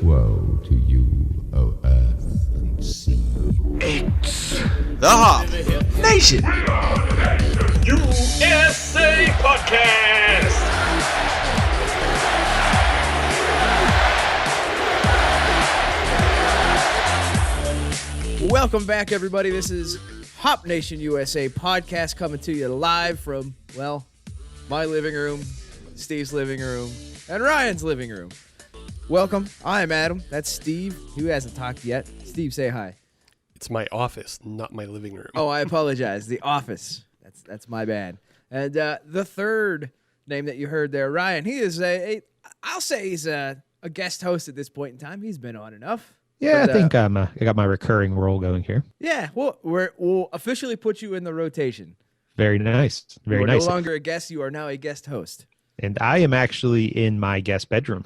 Woe to you, O earth and sea. It's the Hop Nation USA Podcast. Welcome back, everybody. This is Hop Nation USA Podcast coming to you live from, well, my living room, Steve's living room, and Ryan's living room. Welcome. I'm Adam. That's Steve, who hasn't talked yet. Steve, say hi. It's my office, not my living room. Oh, I apologize. The office. That's my bad. And the third name that you heard there, Ryan, he is I'll say he's a guest host at this point in time. He's been on enough. Yeah, but, I think I got my recurring role going here. Yeah, we'll officially put you in the rotation. Very nice. Very nice. No longer a guest. You are now a guest host. And I am actually in my guest bedroom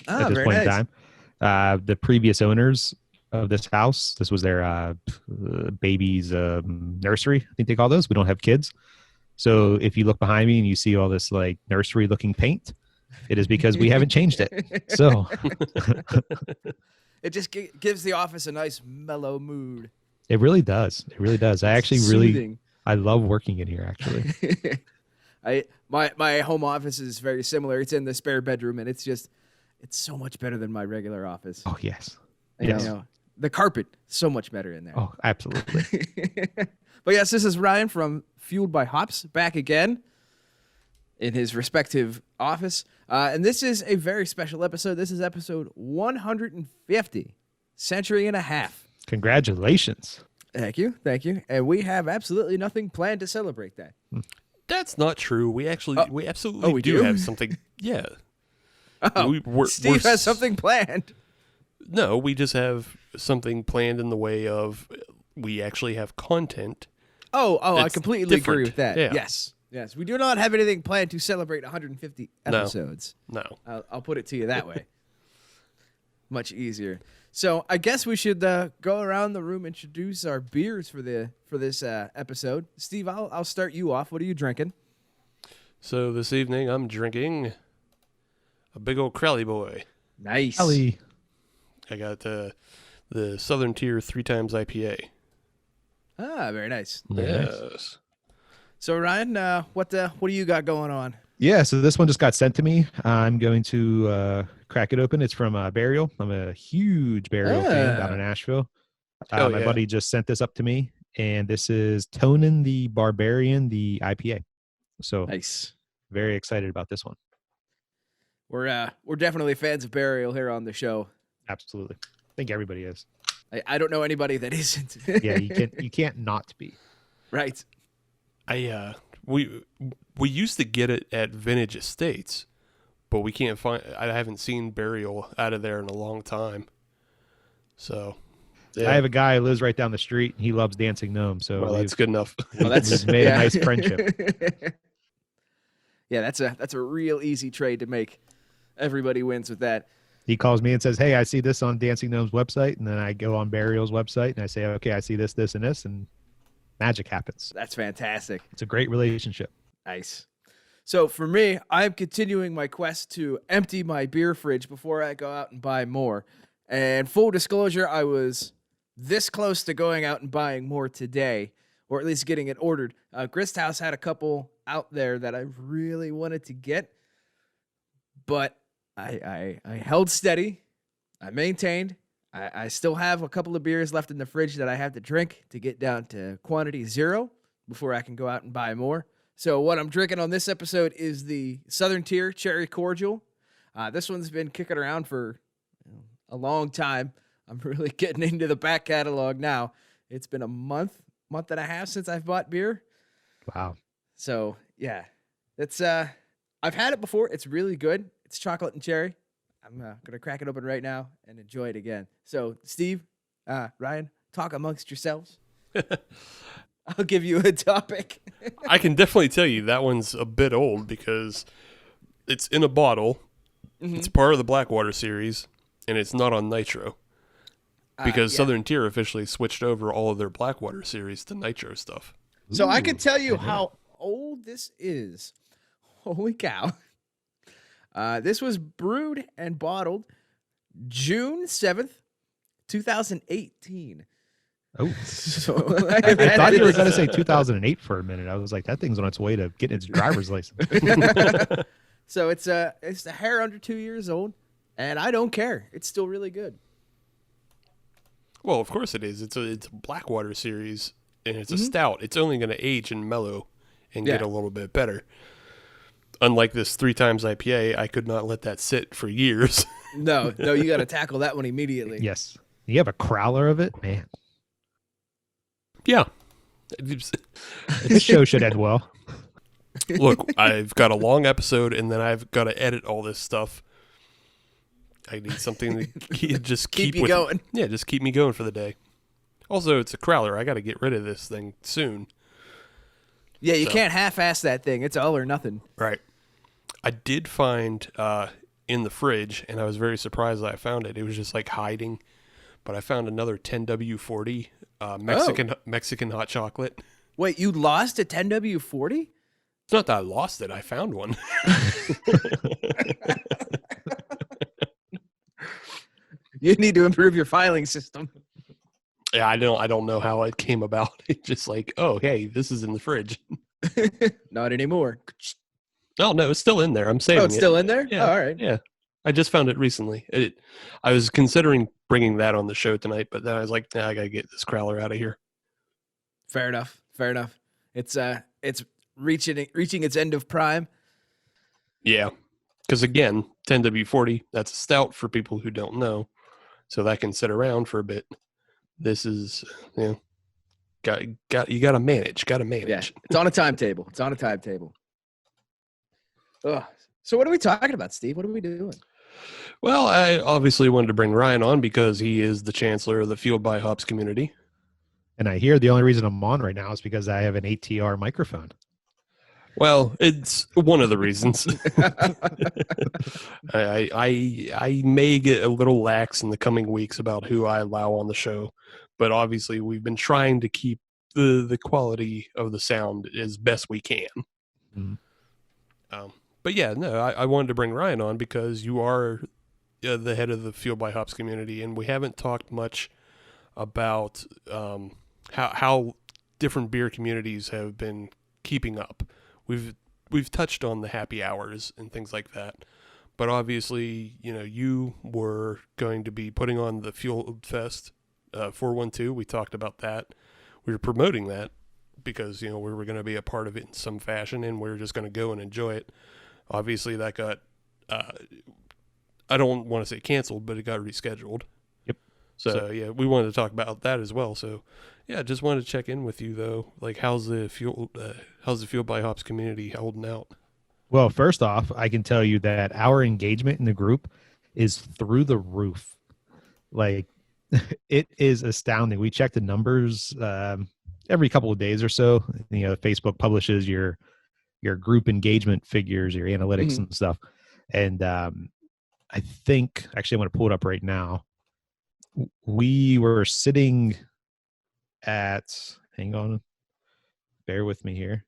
at this point in time. The previous owners of this house, this was their baby's nursery, I think they call those. We don't have kids. So if you look behind me and you see all this like nursery looking paint, it is because we haven't changed it. So it just gives the office a nice mellow mood. It really does. It really does. I actually soothing. I love working in here actually. My home office is very similar. It's in the spare bedroom, and it's so much better than my regular office. Oh yes. Yes. You know, the carpet so much better in there. Oh, absolutely. But yes, this is Ryan from Fueled by Hops back again in his respective office. And this is a very special episode. This is episode 150, century and a half. Congratulations. Thank you. And we have absolutely nothing planned to celebrate that. That's not true. We absolutely do have something. Yeah. Steve has something planned. No, we just have something planned in the way of we actually have content. I completely agree with that. Yeah. Yes. We do not have anything planned to celebrate 150 episodes. No. I'll put it to you that way. Much easier. So I guess we should go around the room, introduce our beers for this episode. Steve, I'll start you off. What are you drinking? So this evening I'm drinking a big old Crowley Boy. Nice. Crowley. I got the Southern Tier 3 times IPA. Ah, very nice. Yes. So Ryan, what do you got going on? Yeah, so this one just got sent to me. I'm going to crack it open. It's from Burial. I'm a huge Burial fan down in Nashville. My buddy just sent this up to me, and this is Tonin the Barbarian, the IPA. So nice. Very excited about this one. We're definitely fans of Burial here on the show. Absolutely. I think everybody is. I don't know anybody that isn't. Yeah, you can't not be. Right. We used to get it at Vintage Estates, but we can't find. I haven't seen Burial out of there in a long time. So, I have a guy who lives right down the street. And he loves Dancing Gnome, so that's good enough. Well, we've made a nice friendship. Yeah, that's a real easy trade to make. Everybody wins with that. He calls me and says, "Hey, I see this on Dancing Gnome's website," and then I go on Burial's website and I say, "Okay, I see this, this, and this," and magic happens. That's fantastic. It's a great relationship. Nice. So for me, I'm continuing my quest to empty my beer fridge before I go out and buy more. And full disclosure, I was this close to going out and buying more today, or at least getting it ordered. Grist House had a couple out there that I really wanted to get, but I held steady. I maintained. I still have a couple of beers left in the fridge that I have to drink to get down to quantity 0 before I can go out and buy more. So what I'm drinking on this episode is the Southern Tier Cherry Cordial. This one's been kicking around for a long time. I'm really getting into the back catalog now. It's been a month and a half since I've bought beer. Wow. So yeah, it's I've had it before. It's really good. It's chocolate and cherry. I'm going to crack it open right now and enjoy it again. So, Steve, Ryan, talk amongst yourselves. I'll give you a topic. I can definitely tell you that one's a bit old because it's in a bottle. Mm-hmm. It's part of the Blackwater series, and it's not on Nitro. Because Southern Tier officially switched over all of their Blackwater series to Nitro stuff. So I can tell you how old this is. Holy cow. This was brewed and bottled June 7th, 2018. Oh, So I thought you were going to say 2008 for a minute. I was like, that thing's on its way to getting its driver's license. So it's a hair under 2 years old, and I don't care. It's still really good. Well, of course it is. It's a Blackwater series, and it's a stout. It's only going to age and mellow and get a little bit better. Unlike this 3 times IPA, I could not let that sit for years. No, you got to tackle that one immediately. Yes. You have a crowler of it? Man. Yeah. This show should end well. Look, I've got a long episode, and then I've got to edit all this stuff. I need something to just keep you going. Yeah, just keep me going for the day. Also, it's a crowler. I got to get rid of this thing soon. Yeah, you can't half-ass that thing. It's all or nothing. Right. I did find in the fridge, and I was very surprised that I found it. It was just like hiding. But I found another 10W40 Mexican hot chocolate. Wait, you lost a 10W40? It's not that I lost it. I found one. You need to improve your filing system. Yeah, I don't know how it came about. It's just like, oh, hey, this is in the fridge. Not anymore. Oh, no, it's still in there. I'm saving it. Oh, it's still in there? Yeah. Oh, all right. Yeah. I just found it recently. I was considering bringing that on the show tonight, but then I was like, nah, I got to get this crowler out of here. Fair enough. It's reaching its end of prime. Yeah. Because again, 10W40, that's a stout for people who don't know. So that can sit around for a bit. This is, you got to manage. Yeah, it's on a timetable. Ugh. So what are we talking about, Steve? What are we doing? Well, I obviously wanted to bring Ryan on because he is the chancellor of the Fueled by Hops community. And I hear the only reason I'm on right now is because I have an ATR microphone. Well, it's one of the reasons. I may get a little lax in the coming weeks about who I allow on the show, but obviously we've been trying to keep the quality of the sound as best we can. But yeah, no, I wanted to bring Ryan on because you are the head of the Fueled by Hops community, and we haven't talked much about how different beer communities have been keeping up. We've touched on the happy hours and things like that, but obviously, you were going to be putting on the Fueled Fest 412. We talked about that. We were promoting that because we were going to be a part of it in some fashion, and we were just going to go and enjoy it. Obviously, that got I don't want to say canceled, but it got rescheduled. Yep. So yeah, we wanted to talk about that as well. So yeah, just wanted to check in with you though. Like, how's the Fueled by Hops community holding out? Well, first off, I can tell you that our engagement in the group is through the roof. Like, it is astounding. We check the numbers every couple of days or so. Facebook publishes your group engagement figures, your analytics and stuff. And I think, actually, I'm going to pull it up right now. We were sitting at, hang on, bear with me here.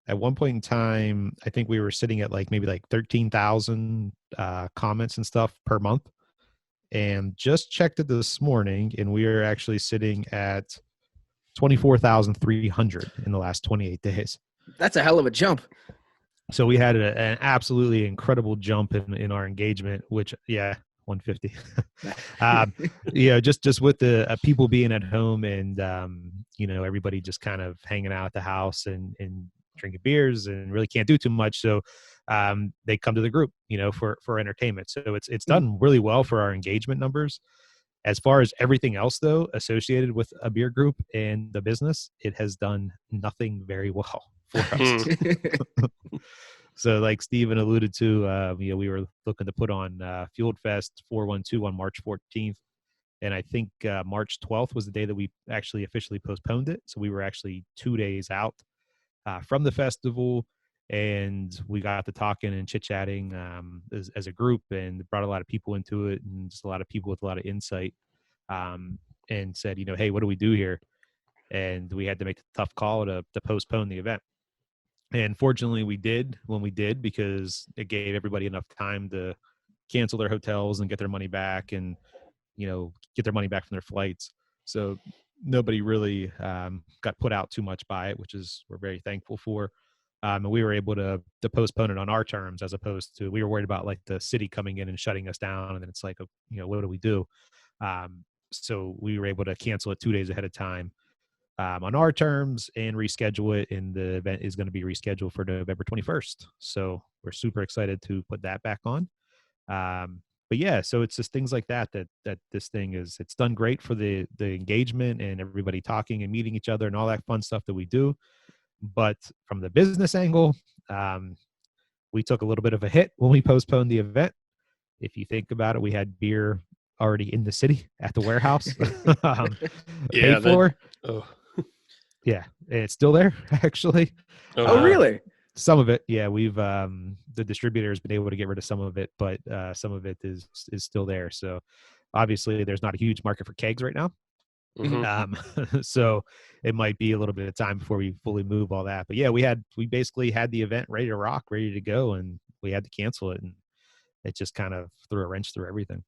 At one point in time, I think we were sitting at maybe 13,000 comments and stuff per month. And just checked it this morning, and we are actually sitting at 24,300 in the last 28 days. That's a hell of a jump. So we had an absolutely incredible jump in our engagement, which, 150. Just with the people being at home and, everybody just kind of hanging out at the house and drinking beers and really can't do too much. So they come to the group, for entertainment. So it's done really well for our engagement numbers. As far as everything else, though, associated with a beer group and the business, it has done nothing very well for us. So like Steven alluded to, we were looking to put on Fueled Fest 412 on March 14th. And I think March 12th was the day that we actually officially postponed it. So we were actually 2 days out from the festival. And we got to talking and chit-chatting as a group, and brought a lot of people into it, and just a lot of people with a lot of insight, and said, hey, what do we do here? And we had to make the tough call to postpone the event. And fortunately we did when we did, because it gave everybody enough time to cancel their hotels and get their money back, and get their money back from their flights. So nobody really got put out too much by it, which is we're very thankful for. And we were able to postpone it on our terms, as opposed to, we were worried about like the city coming in and shutting us down, and then it's like, what do we do? So we were able to cancel it 2 days ahead of time on our terms and reschedule it. And the event is going to be rescheduled for November 21st. So we're super excited to put that back on. But yeah, so it's just things like that this thing is, it's done great for the engagement and everybody talking and meeting each other and all that fun stuff that we do. But from the business angle, we took a little bit of a hit when we postponed the event. If you think about it, we had beer already in the city at the warehouse, paid for. Yeah, it's still there actually. Oh, really? Some of it, yeah. We've the distributor has been able to get rid of some of it, but some of it is still there. So obviously, there's not a huge market for kegs right now. Mm-hmm. So it might be a little bit of time before we fully move all that. But yeah, we basically had the event ready to rock, ready to go, and we had to cancel it, and it just kind of threw a wrench through everything.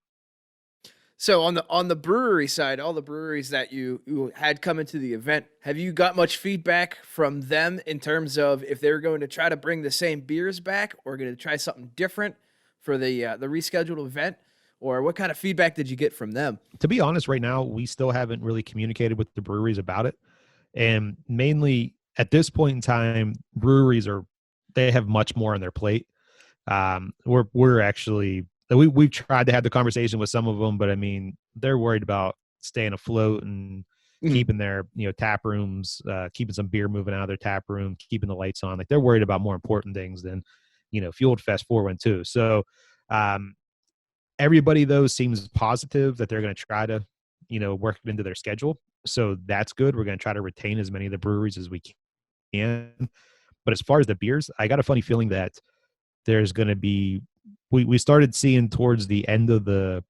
So on the brewery side, all the breweries that you had come into the event, have you got much feedback from them in terms of if they're going to try to bring the same beers back, or going to try something different for the rescheduled event? Or what kind of feedback did you get from them? To be honest, right now, we still haven't really communicated with the breweries about it. And mainly at this point in time, breweries they have much more on their plate. We're actually, we've tried to have the conversation with some of them, but I mean, they're worried about staying afloat and keeping their, tap rooms, keeping some beer moving out of their tap room, keeping the lights on. Like, they're worried about more important things than, Fueled Fest 412. So, everybody though seems positive that they're going to try to, work it into their schedule. So that's good. We're going to try to retain as many of the breweries as we can. But as far as the beers, I got a funny feeling that there's going to be, we started seeing towards the end of the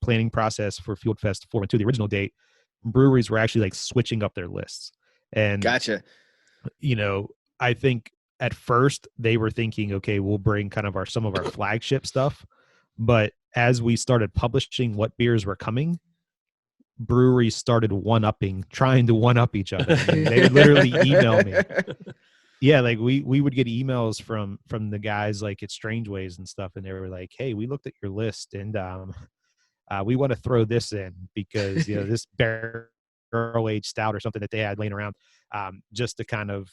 planning process for Fueled Fest 412, the original date, breweries were actually like switching up their lists. And gotcha. I think at first they were thinking, okay, we'll bring kind of some of our flagship stuff. But as we started publishing what beers were coming, breweries started trying to one up each other. And they would literally email me. Yeah, like we would get emails from the guys like at Strange Ways and stuff, and they were like, "Hey, we looked at your list, and we want to throw this in because this barrel aged stout or something that they had laying around, just to kind of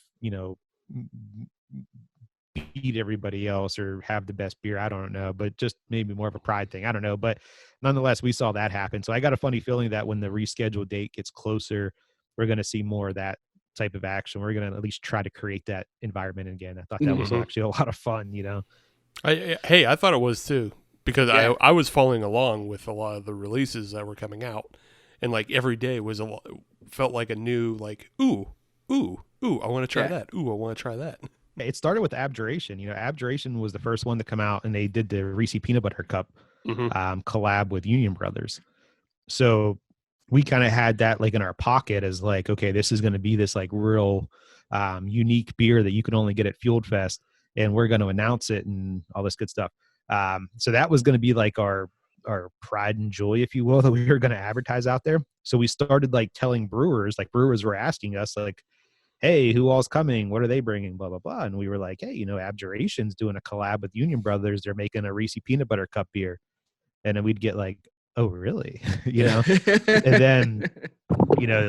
beat everybody else or have the best beer. I don't know, but just maybe more of a pride thing. I don't know, but nonetheless, we saw that happen. So I got a funny feeling that when the rescheduled date gets closer, we're going to see more of that type of action. We're going to at least try to create that environment again. I thought that was actually a lot of fun, I thought it was too, because I was following along with a lot of the releases that were coming out, and like every day felt like a new, like, ooh, I want to try that. Ooh, I want to try that. It started with Abjuration. Abjuration was the first one to come out, and they did the Reese Peanut Butter Cup collab with Union Brothers. So we kind of had that like in our pocket as like, okay, this is going to be this like real unique beer that you can only get at Fueled Fest, and we're going to announce it and all this good stuff. So that was going to be like our pride and joy, if you will, that we were going to advertise out there. So we started like telling brewers were asking us like, hey, who all's coming? What are they bringing? Blah, blah, blah. And we were like, hey, Abjuration's doing a collab with Union Brothers. They're making a Reese Peanut Butter Cup beer. And then we'd get like, oh, really? And then,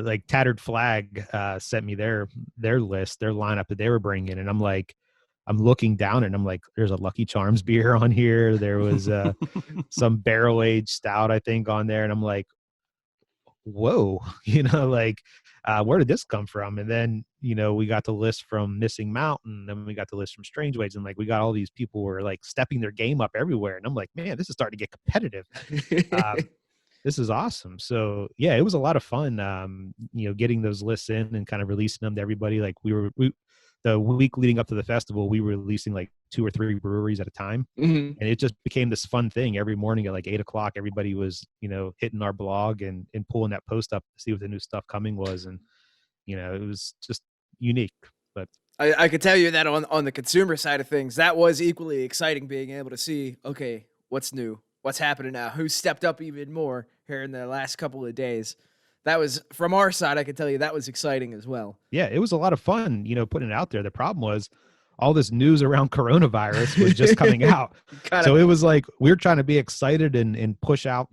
like Tattered Flag sent me their list, their lineup that they were bringing. And I'm like, I'm looking down and I'm like, there's a Lucky Charms beer on here. There was some barrel aged stout, I think, on there. And I'm like, whoa, where did this come from? And then, we got the list from Missing Mountain, and we got the list from Strange Ways, and like we got all these people who were like stepping their game up everywhere. And I'm like, man, this is starting to get competitive. This is awesome. So yeah, it was a lot of fun, getting those lists in and kind of releasing them to everybody. Like the week leading up to the festival, we were releasing like 2 or 3 breweries at a time. And it just became this fun thing. Every morning at like 8:00, everybody was, hitting our blog and pulling that post up to see what the new stuff coming was. And, it was just unique. But I could tell you that on the consumer side of things, that was equally exciting, being able to see, okay, what's new, what's happening now, who stepped up even more here in the last couple of days. That was, from our side, I can tell you that was exciting as well. Yeah, it was a lot of fun, putting it out there. The problem was all this news around coronavirus was just coming out. So it was like we're trying to be excited and push out,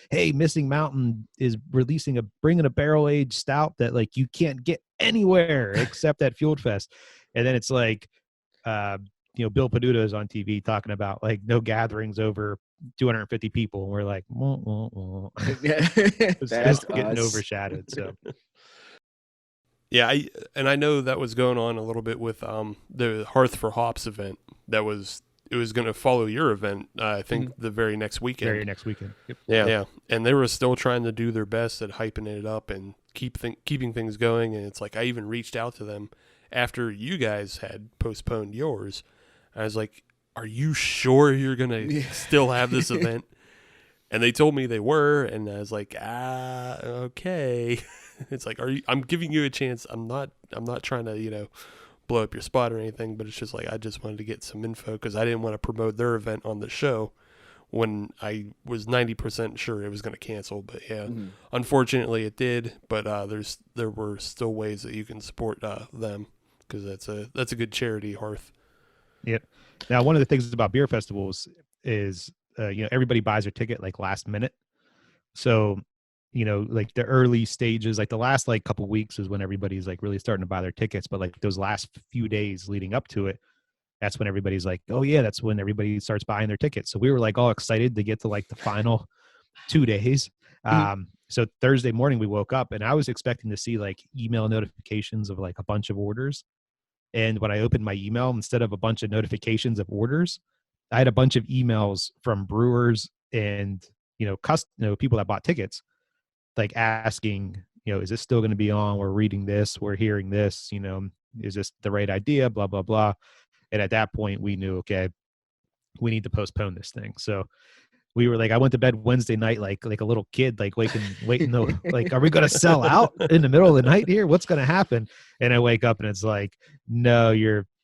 hey, Missing Mountain is bringing a barrel-aged stout that like you can't get anywhere except at Fueled Fest. And then it's like, Bill Peduto is on TV talking about like no gatherings over 250 people. And we're like, it's just getting overshadowed. So. Yeah, I know that was going on a little bit with the Hearth for Hops event. It was going to follow your event. I think the very next weekend. Yep. Yeah, and they were still trying to do their best at hyping it up and keeping things going. And it's like I even reached out to them after you guys had postponed yours. I was like, "Are you sure you're going to still have this event?" And they told me they were, and I was like, okay. It's like, I'm giving you a chance. I'm not trying to, blow up your spot or anything, but it's just like, I just wanted to get some info because I didn't want to promote their event on the show when I was 90% sure it was going to cancel. But yeah, unfortunately it did, but there were still ways that you can support them because that's a good charity, Hearth. Yep. Now, one of the things about beer festivals is, everybody buys their ticket like last minute. So, like the early stages, like the last like couple weeks is when everybody's like really starting to buy their tickets. But like those last few days leading up to it, that's when everybody's like, oh yeah, that's when everybody starts buying their tickets. So we were like all excited to get to like the final 2 days. So Thursday morning we woke up and I was expecting to see like email notifications of like a bunch of orders. And when I opened my email, instead of a bunch of notifications of orders, I had a bunch of emails from brewers and, people that bought tickets, like asking, is this still going to be on? We're reading this, we're hearing this, is this the right idea? Blah, blah, blah. And at that point we knew, okay, we need to postpone this thing. So we were like, I went to bed Wednesday night, like a little kid, like waiting to, like, are we going to sell out in the middle of the night here? What's going to happen? And I wake up and it's like, no,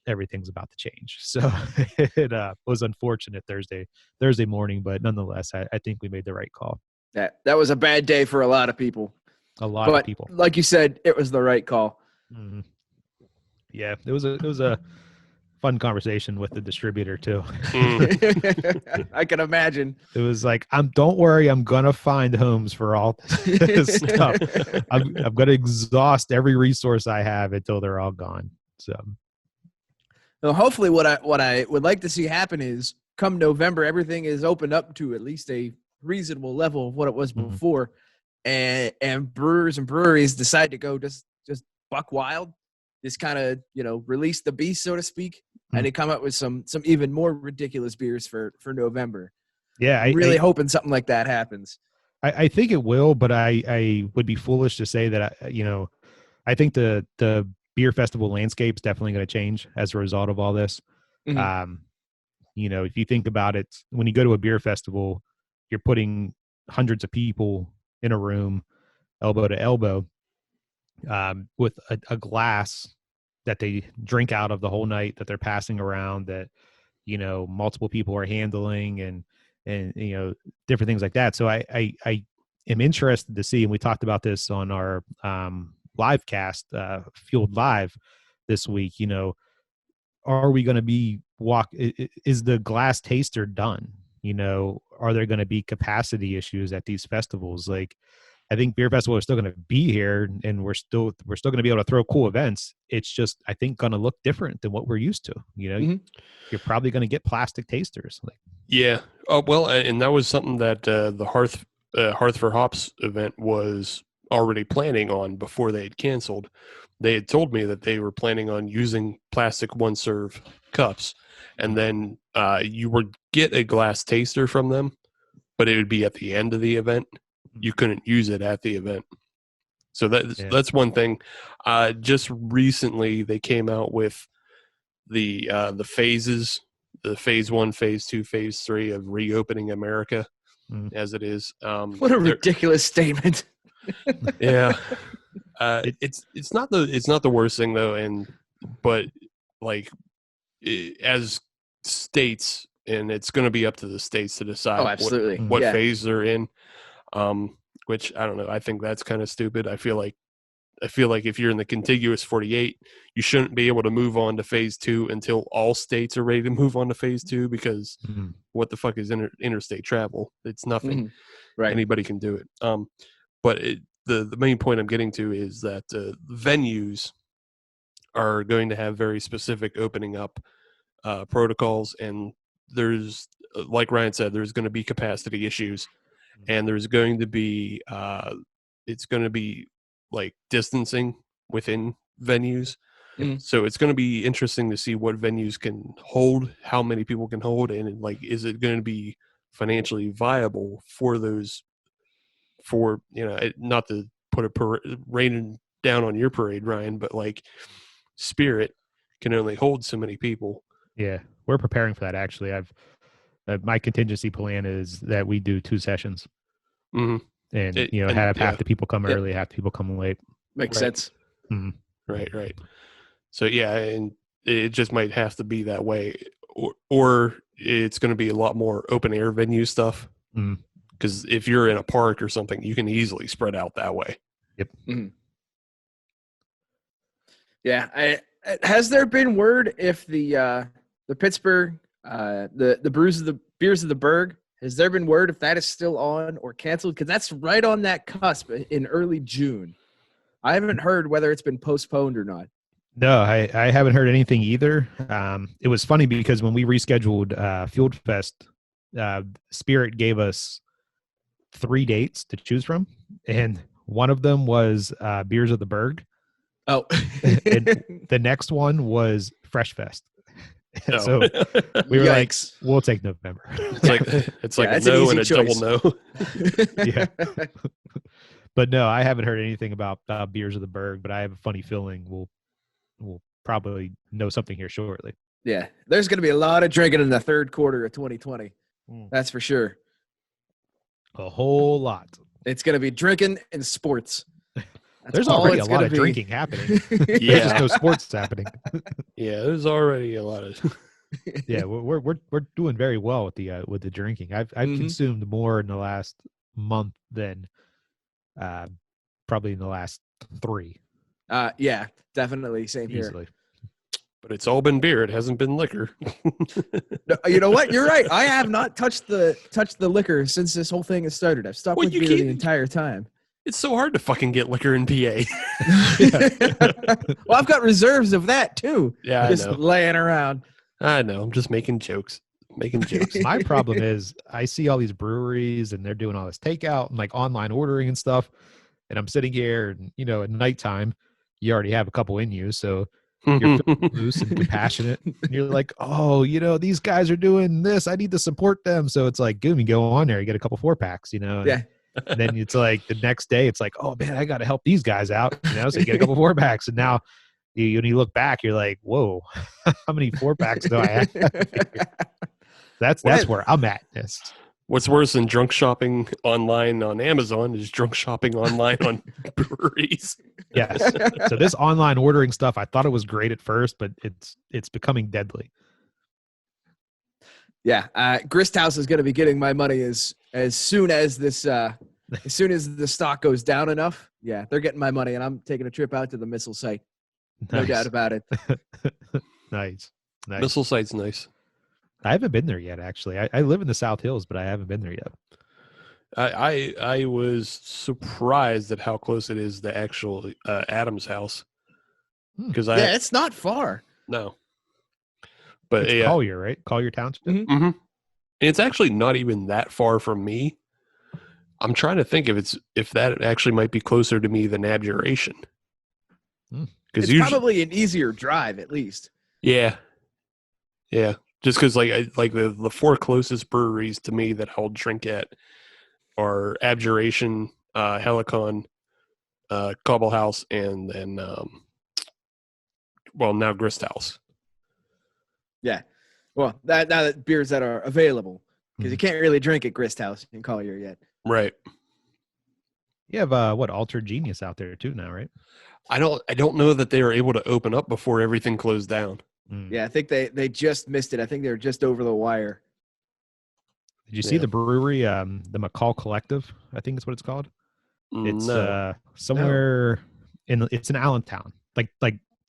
everything's about to change. So it was unfortunate Thursday morning, but nonetheless, I think we made the right call. That was a bad day for a lot of people. Of people. Like you said, it was the right call. Mm-hmm. Yeah, it was a fun conversation with the distributor too. I can imagine. It was like, don't worry, I'm gonna find homes for all this stuff. I'm gonna exhaust every resource I have until they're all gone. So, well, hopefully, what I would like to see happen is come November, everything is opened up to at least a reasonable level of what it was before, and brewers and breweries decide to go just buck wild, just kind of release the beast, so to speak, and they come up with some even more ridiculous beers for November. Yeah, I'm really hoping something like that happens. I think it will, but I would be foolish to say that I think the beer festival landscape is definitely going to change as a result of all this. If you think about it, when you go to a beer festival, you're putting hundreds of people in a room, elbow to elbow, with a glass that they drink out of the whole night, that they're passing around, that multiple people are handling, and different things like that. So I am interested to see, and we talked about this on our live cast, Fueled Live this week. Are we going to be is the glass taster done? Are there going to be capacity issues at these festivals? Like, I think beer festival is still going to be here, and we're still going to be able to throw cool events. It's just, I think, going to look different than what we're used to. You're probably going to get plastic tasters. Yeah. Oh, well, and that was something that the Hearth for Hops event was already planning on before they had canceled. They had told me that they were planning on using plastic one-serve cups, and then you would get a glass taster from them, but it would be at the end of the event. You couldn't use it at the event. So that's one thing. Just recently, they came out with the phases, the phase 1, phase 2, phase 3 of reopening America as it is. What a ridiculous statement. Yeah. It's not the worst thing though. And but like as states, and it's going to be up to the states to decide absolutely. what Yeah. phase they're in. Which I don't know. I think that's kind of stupid. I feel like if you're in the contiguous 48, you shouldn't be able to move on to phase 2 until all states are ready to move on to phase 2, because what the fuck is interstate travel? It's nothing. Right. Anybody can do it. But the main point I'm getting to is that venues are going to have very specific opening up protocols, and there's, like Ryan said, there's going to be capacity issues, and there's going to be it's going to be like distancing within venues. So it's going to be interesting to see what venues can hold, how many people can hold, and like, is it going to be financially viable for those, for, you know, not to put a raining down on your parade, Ryan, but like Spirit can only hold so many people. Yeah, we're preparing for that. Actually, my contingency plan is that we do 2 sessions, and half the people come early, half the people come late. Makes sense. Right. So yeah, and it just might have to be that way, or it's going to be a lot more open air venue stuff. Because if you're in a park or something, you can easily spread out that way. Yep. Yeah. Has there been word if the Pittsburgh the Beers of the Berg, has there been word if that is still on or canceled? Because that's right on that cusp in early June. I haven't heard whether it's been postponed or not. No, I haven't heard anything either. It was funny because when we rescheduled Field Fest, Spirit gave us 3 dates to choose from, and one of them was Beers of the Berg. Oh, and the next one was Fresh Fest. Oh. So we were like, we'll take November. It's like a no and a choice. double no. Yeah. But no, I haven't heard anything about Beers of the Berg, but I have a funny feeling we'll probably know something here shortly. Yeah, there's going to be a lot of drinking in the third quarter of 2020. That's for sure. A whole lot. It's going to be drinking and sports. There's already a lot of drinking happening. There's just no sports happening. Yeah, there's already a lot of. Yeah, we're doing very well with the drinking. I've consumed more in the last month than probably in the last 3. Yeah, definitely. Same easily. Here. But it's all been beer. It hasn't been liquor. No, you know what? You're right. I have not touched the liquor since this whole thing has started. I've stopped with beer the entire time. It's so hard to fucking get liquor in PA. Well, I've got reserves of that too. Yeah, just I know. Laying around. I know. I'm just making jokes. My problem is I see all these breweries and they're doing all this takeout and like online ordering and stuff. And I'm sitting here and, at nighttime, you already have a couple in you. So you're feeling loose and compassionate. And you're like, oh, these guys are doing this. I need to support them. So it's like, boom, you go on there, you get a couple 4-packs, Yeah. And then it's like the next day, it's like, oh man, I got to help these guys out. So you get a couple 4-packs. And now when you look back, you're like, whoa, how many 4-packs do I have? That's where I'm at. Yes. What's worse than drunk shopping online on Amazon is drunk shopping online on breweries. Yes. So this online ordering stuff, I thought it was great at first, but it's becoming deadly. Yeah, Grist House is going to be getting my money as soon as this as soon as the stock goes down enough. Yeah, they're getting my money, and I'm taking a trip out to the missile site. No doubt about it. Nice. Missile site's nice. I haven't been there yet, actually. I live in the South Hills, but I haven't been there yet. I was surprised at how close it is to actual Adam's house. Because it's not far. No. But it's Collier, right? Collier Township? Mm-hmm. Mm-hmm. And it's actually not even that far from me. I'm trying to think if that actually might be closer to me than Abjuration. It's probably an easier drive, at least. Yeah. Yeah. Just because the 4 closest breweries to me that I'll drink at are Abjuration, Helicon, Cobble House, and then now Grist House. Yeah. Well, now that beers that are available, because you can't really drink at Grist House in Collier yet. Right. You have Altered Genius out there too now, right? I don't know that they were able to open up before everything closed down. Yeah, I think they just missed it. I think they were just over the wire. Did you see the brewery, the McCall Collective? I think that's what it's called. It's somewhere it's in Allentown, like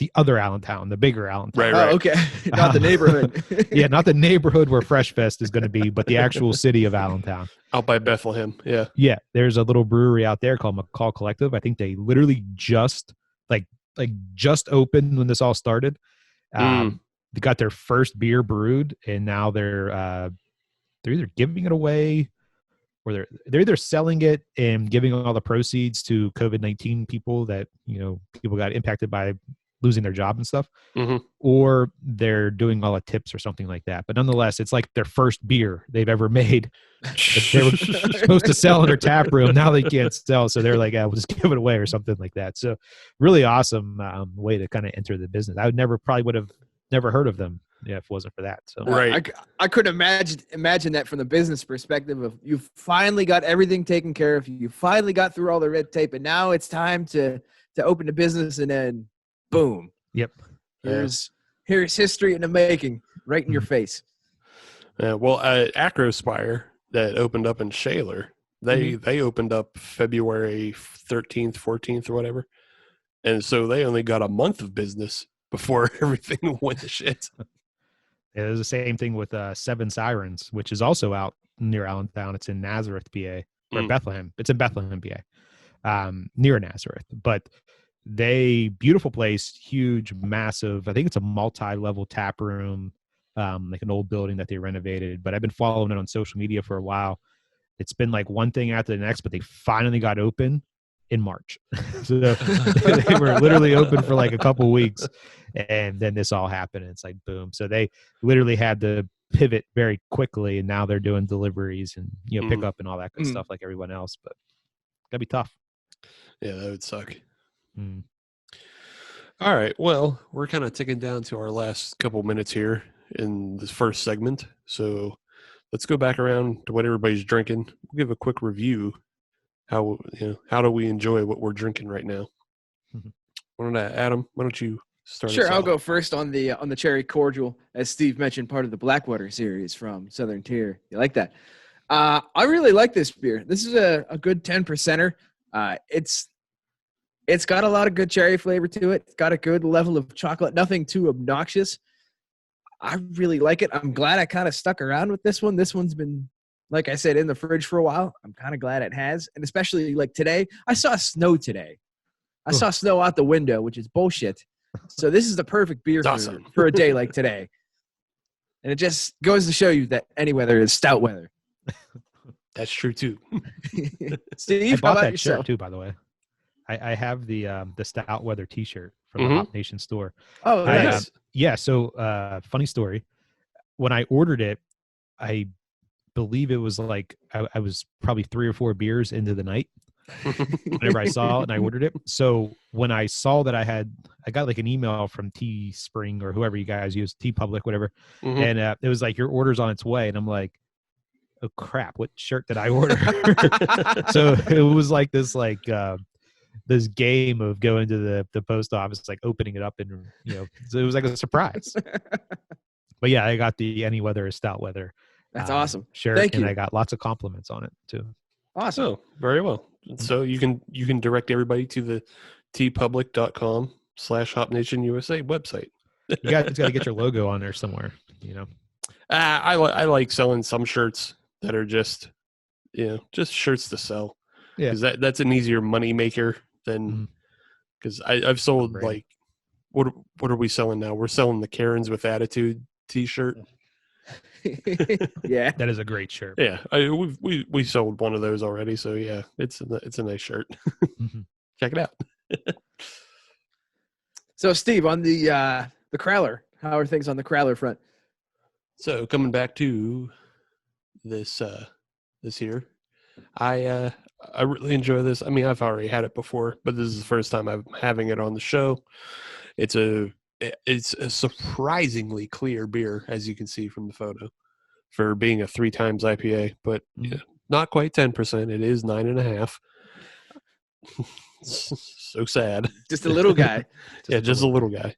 the other Allentown, the bigger Allentown. Right. Oh, okay. Not the neighborhood. Yeah, not the neighborhood where Fresh Fest is going to be, but the actual city of Allentown. Out by Bethlehem. Yeah. Yeah, there's a little brewery out there called McCall Collective. I think they literally just just opened when this all started. They got their first beer brewed, and now they're either giving it away or they're either selling it and giving all the proceeds to COVID-19 people that, people got impacted by losing their job and stuff, or they're doing all the tips or something like that. But nonetheless, it's like their first beer they've ever made. They were supposed to sell in their tap room. Now they can't sell. So they're like, we'll just give it away or something like that. So really awesome way to kind of enter the business. I would have never heard of them if it wasn't for that. So right. I could imagine that from the business perspective of you finally got everything taken care of. You finally got through all the red tape, and now it's time to open the business, and then boom. Yep. Here's history in the making, right in your face. Well, Acrospire that opened up in Shaler, they opened up February 13th, 14th, or whatever, and so they only got a month of business before everything went to shit. Yeah, there's the same thing with Seven Sirens, which is also out near Allentown. It's in Nazareth, PA, or Bethlehem. It's in Bethlehem, PA, near Nazareth. But beautiful place, huge, massive. I think it's a multi-level tap room, like an old building that they renovated. But I've been following it on social media for a while. It's been like one thing after the next, but they finally got open in March. So they were literally open for like a couple weeks, and then this all happened, and it's like boom. So they literally had to pivot very quickly, and now they're doing deliveries and pick up and all that good stuff like everyone else. But gotta be tough. Yeah, that would suck. All right, well, we're kind of ticking down to our last couple minutes here in this first segment, so let's go back around to what everybody's drinking. We'll give a quick review. How do we enjoy what we're drinking right now? Adam, why don't you start? Sure, I'll go first on the cherry cordial, as Steve mentioned, part of the Blackwater series from Southern Tier. You like that? I really like this beer. This is a good 10%er. It's got a lot of good cherry flavor to it. It's got a good level of chocolate, nothing too obnoxious. I really like it. I'm glad I kind of stuck around with this one. This one's been, like I said, in the fridge for a while. I'm kind of glad it has. And especially like today, I saw snow today. I saw snow out the window, which is bullshit. So this is the perfect beer for a day like today. And it just goes to show you that any weather is stout weather. That's true too. Steve, I bought that yourself? shirt too, by the way. I have the Stout Weather T-shirt from the Hop Nation store. Oh, nice. Yeah. So funny story. When I ordered it, I believe it was like I was probably 3 or 4 beers into the night whenever I saw it and I ordered it. So when I saw that I got like an email from Teespring or whoever you guys use, TeePublic, whatever, and it was like, your order's on its way, and I'm like, oh crap, what shirt did I order? So it was like this game of going to the post office, like opening it up, and so it was like a surprise. But yeah, I got the Any Weather is Stout Weather. That's awesome. Shirt, Thank you. And I got lots of compliments on it too. Awesome. Oh, very well. So you can direct everybody to the teepublic.com/HopNationUSA website. You guys got to get your logo on there somewhere. I like selling some shirts that are just shirts to sell. Yeah, because that's an easier money maker than because I've sold like what are we selling now? We're selling the Karens with Attitude T-shirt. Yeah, that is a great shirt. Yeah, we sold one of those already, so yeah, it's a nice shirt. Check it out. So Steve, on the Crowler, how are things on the Crowler front? So coming back to this here, I really enjoy this. I mean, I've already had it before, but this is the first time I'm having it on the show. It's a surprisingly clear beer, as you can see from the photo, for being a 3 times IPA, but not quite 10%. It is 9.5. So sad. Just a little guy. Just a little guy.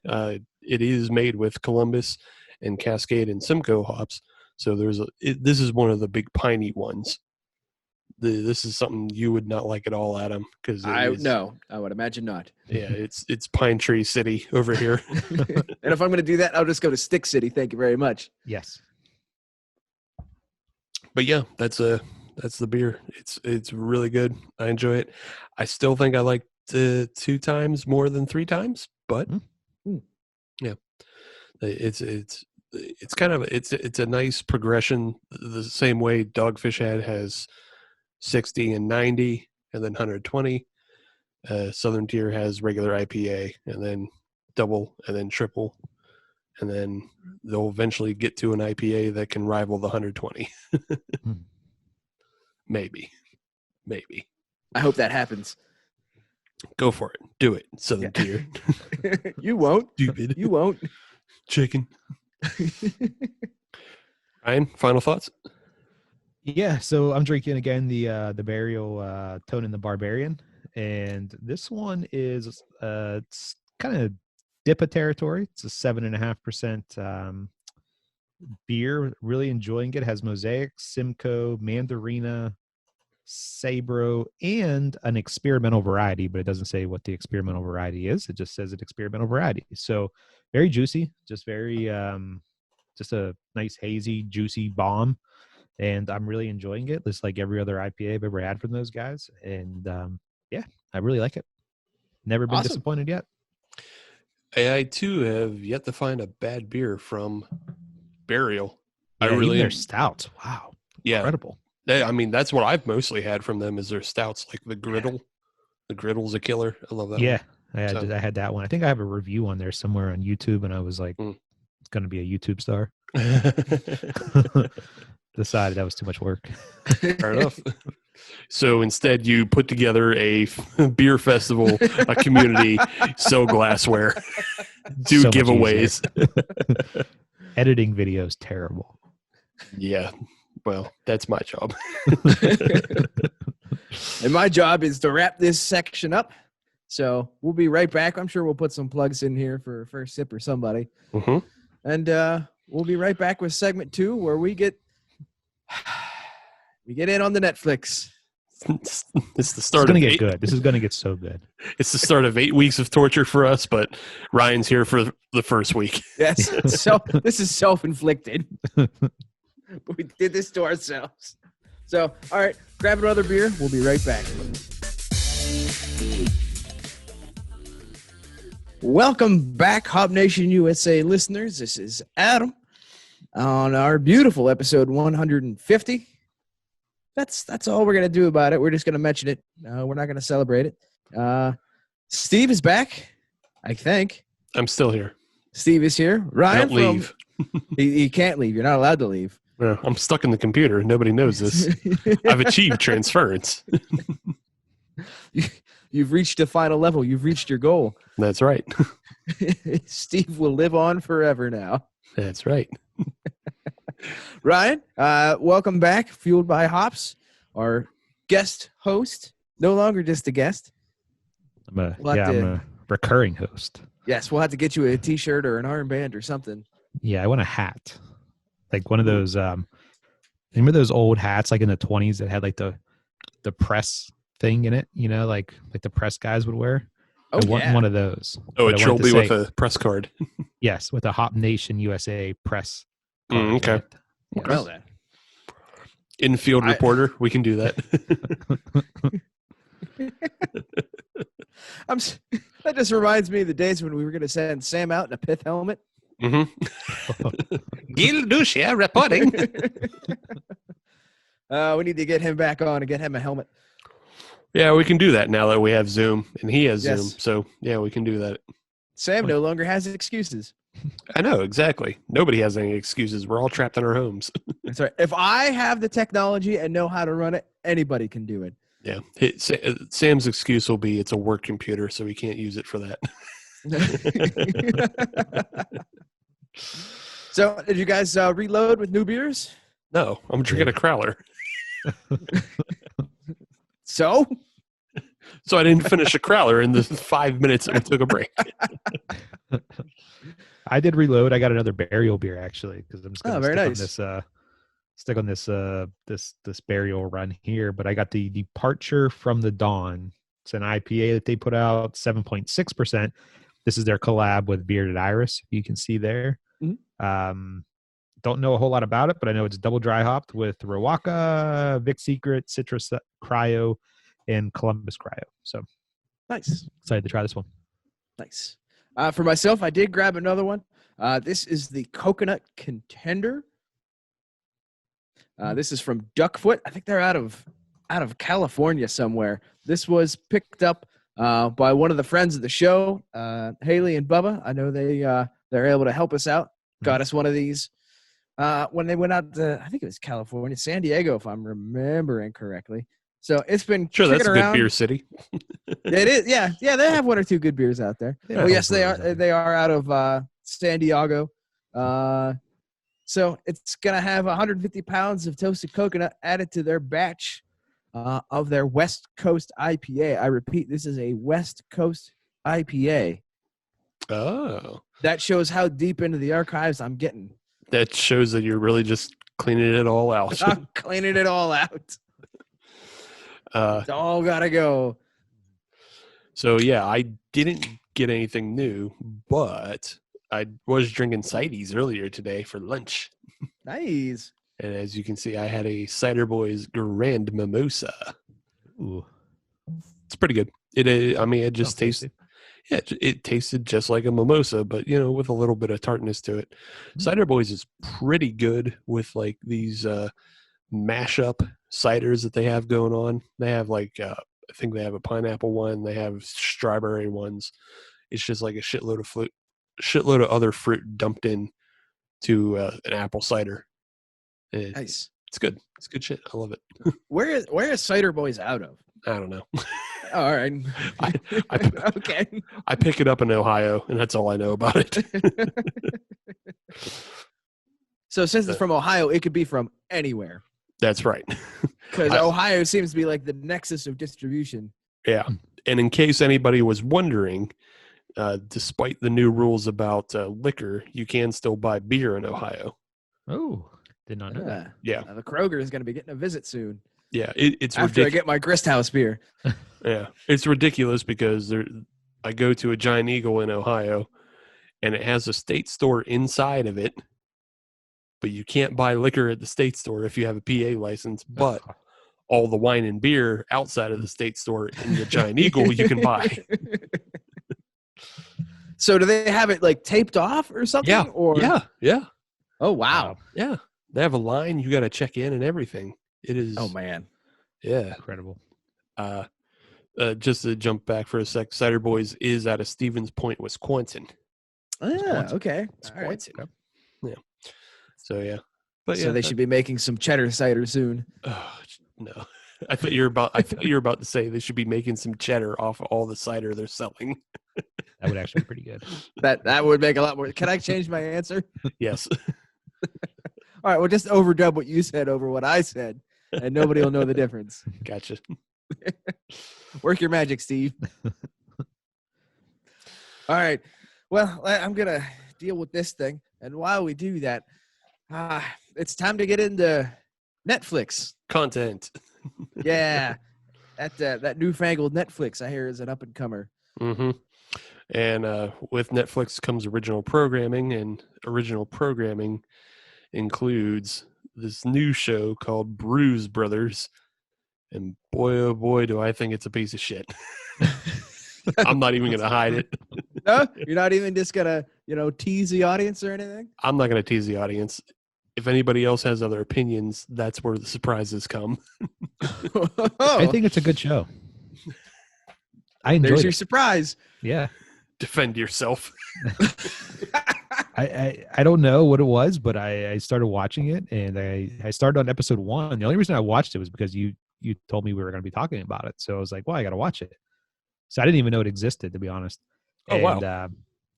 It is made with Columbus and Cascade and Simcoe hops. So this is one of the big piney ones. This is something you would not like at all, Adam. Because I would imagine not. Yeah, it's Pine Tree City over here. And if I'm going to do that, I'll just go to Stick City. Thank you very much. Yes. But yeah, that's the beer. It's really good. I enjoy it. I still think I like 2 times more than 3 times, but yeah, it's kind of it's a nice progression. The same way Dogfish Head has 60 and 90, and then 120. Southern Tier has regular IPA, and then double, and then triple, and then they'll eventually get to an IPA that can rival the 120. Maybe. I hope that happens. Go for it. Do it, Southern Tier. You won't. Stupid. You won't. Chicken. Ryan, final thoughts? Yeah, so I'm drinking again the Burial Tonin the Barbarian, and this one is it's kind of DIPA territory. It's a 7.5% beer. Really enjoying it. Has Mosaic, Simcoe, Mandarina, Sabro, and an experimental variety, but it doesn't say what the experimental variety is. It just says an experimental variety. So very juicy, just very just a nice hazy, juicy bomb. And I'm really enjoying it. It's like every other IPA I've ever had from those guys. And yeah, I really like it. Never been disappointed yet. I too have yet to find a bad beer from Burial. Yeah, I really their stouts. Wow. Yeah. Incredible. I mean, that's what I've mostly had from them is their stouts, like the griddle. Yeah. The griddle's a killer. I love that one. I had that one. I think I have a review on there somewhere on YouTube, and I was like, it's going to be a YouTube star. Decided that was too much work. Fair enough. So instead, you put together a beer festival, a community, sell glassware, do so giveaways. Editing videos terrible. Yeah, well, that's my job. And my job is to wrap this section up. So we'll be right back. I'm sure we'll put some plugs in here for First Sip or somebody. Mm-hmm. And we'll be right back with segment 2, where we get in on the Netflix. It's the start. It's going to get good. This is going to get so good. It's the start of 8 weeks of torture for us, but Ryan's here for the first week. Yes. So this is self-inflicted. We did this to ourselves. So, all right, grab another beer. We'll be right back. Welcome back, Hop Nation USA listeners. This is Adam on our beautiful episode 150. That's all we're going to do about it. We're just going to mention it. We're not going to celebrate it. Steve is back, I think. I'm still here. Steve is here. Ryan, don't leave. He can't leave. You're not allowed to leave. Yeah, I'm stuck in the computer. Nobody knows this. I've achieved transference. You've reached a final level. You've reached your goal. That's right. Steve will live on forever now. That's right. Ryan, welcome back. Fueled by Hops, our guest host. No longer just a guest. I'm a recurring host. Yes, we'll have to get you a T-shirt or an armband or something. Yeah, I want a hat. Like one of those, remember those old hats like in the 1920s that had like the press thing in it, you know, like the press guys would wear? Oh, I want one of those. Oh, a trilby with a press card. Yes, with a Hop Nation USA press. Okay. Well then. Infield reporter, we can do that. That just reminds me of the days when we were going to send Sam out in a pith helmet. Mm-hmm. Gil Ducia reporting. We need to get him back on and get him a helmet. Yeah, we can do that now that we have Zoom, and he has Yes. Zoom. So, yeah, we can do that. Sam no longer has excuses. I know, exactly. Nobody has any excuses. We're all trapped in our homes. That's right. If I have the technology and know how to run it, anybody can do it. Yeah. Sam's excuse will be it's a work computer, so he can't use it for that. So, did you guys reload with new beers? No, I'm drinking a Crowler. So So I didn't finish a crowler in the 5 minutes that we took a break. I did reload. I got another burial beer actually because I'm just going to stick on this burial run here. But I got the Departure from the Dawn. It's an IPA that they put out, 7.6%. This is their collab with Bearded Iris. You can see there. Mm-hmm. Don't know a whole lot about it, but I know it's double dry hopped with Rowaka, Vic Secret, Citrus Cryo, and Columbus Cryo. So nice. Excited to try this one. Nice. For myself, I did grab another one. This is the Coconut Contender. This is from Duckfoot. I think they're out of California somewhere. This was picked up by one of the friends of the show, Haley and Bubba. I know they're able to help us out. Got us one of these when they went out to, I think it was California, San Diego, if I'm remembering correctly. So it's been sure that's a around. Good beer city. It is, yeah. They have one or two good beers out there. Yeah, well, yes, they are. They are out of San Diego. So it's gonna have 150 pounds of toasted coconut added to their batch of their West Coast IPA. I repeat, this is a West Coast IPA. Oh, that shows how deep into the archives I'm getting. That shows that you're really just cleaning it all out. I'm cleaning it all out. It's all gotta go. So yeah, I didn't get anything new, but I was drinking cides earlier today for lunch. Nice. And as you can see, I had a Cider Boys Grand Mimosa. Ooh, it's pretty good. It just tasted. Yeah, it tasted just like a mimosa, but with a little bit of tartness to it. Cider Boys is pretty good with like these mashup ciders that they have going on. They have I think they have a pineapple one. They have strawberry ones. It's just like a shitload of other fruit dumped in to an apple cider. Nice. It's good. It's good shit. I love it. Where is Cider Boys out of? I don't know. All right. Okay. I pick it up in Ohio, and that's all I know about it. So since it's from Ohio, it could be from anywhere. That's right. Because Ohio seems to be like the nexus of distribution. Yeah. And in case anybody was wondering, despite the new rules about liquor, you can still buy beer in Ohio. Oh, did not know that. Yeah. The Kroger is going to be getting a visit soon. Yeah, it's after I get my Grist House beer. Yeah, it's ridiculous because I go to a Giant Eagle in Ohio, and it has a state store inside of it, but you can't buy liquor at the state store if you have a PA license. But all the wine and beer outside of the state store in the Giant Eagle you can buy. So do they have it like taped off or something? Yeah. Or Yeah. Oh wow. Yeah, they have a line. You got to check in and everything. It is. Oh man. Yeah. Incredible. Just to jump back for a sec, Cider Boys is out of Stevens Point, Wisconsin. Yeah. Okay. Wisconsin. Right. Yeah. So yeah. But so they should be making some cheddar cider soon. Oh no. I thought you were about to say they should be making some cheddar off of all the cider they're selling. That would actually be pretty good. That would make a lot more. Can I change my answer? Yes. All right, well, just overdub what you said over what I said, and nobody will know the difference. Gotcha. Work your magic, Steve. All right. Well, I'm going to deal with this thing. And while we do that, it's time to get into Netflix. Content. Yeah. That newfangled Netflix, I hear, is an up-and-comer. Mm-hmm. And with Netflix comes original programming, and original programming includes this new show called Bruise Brothers. And boy, oh boy, do I think it's a piece of shit. I'm not even going to hide it. No? You're not even just going to, tease the audience or anything? I'm not going to tease the audience. If anybody else has other opinions, that's where the surprises come. I think it's a good show. I enjoyed There's your it. Surprise. Yeah. Defend yourself. I don't know what it was, but I started watching it, and I started on episode 1. The only reason I watched it was because you told me we were going to be talking about it. So I was like, well, I got to watch it. So I didn't even know it existed, to be honest. Oh, and, wow.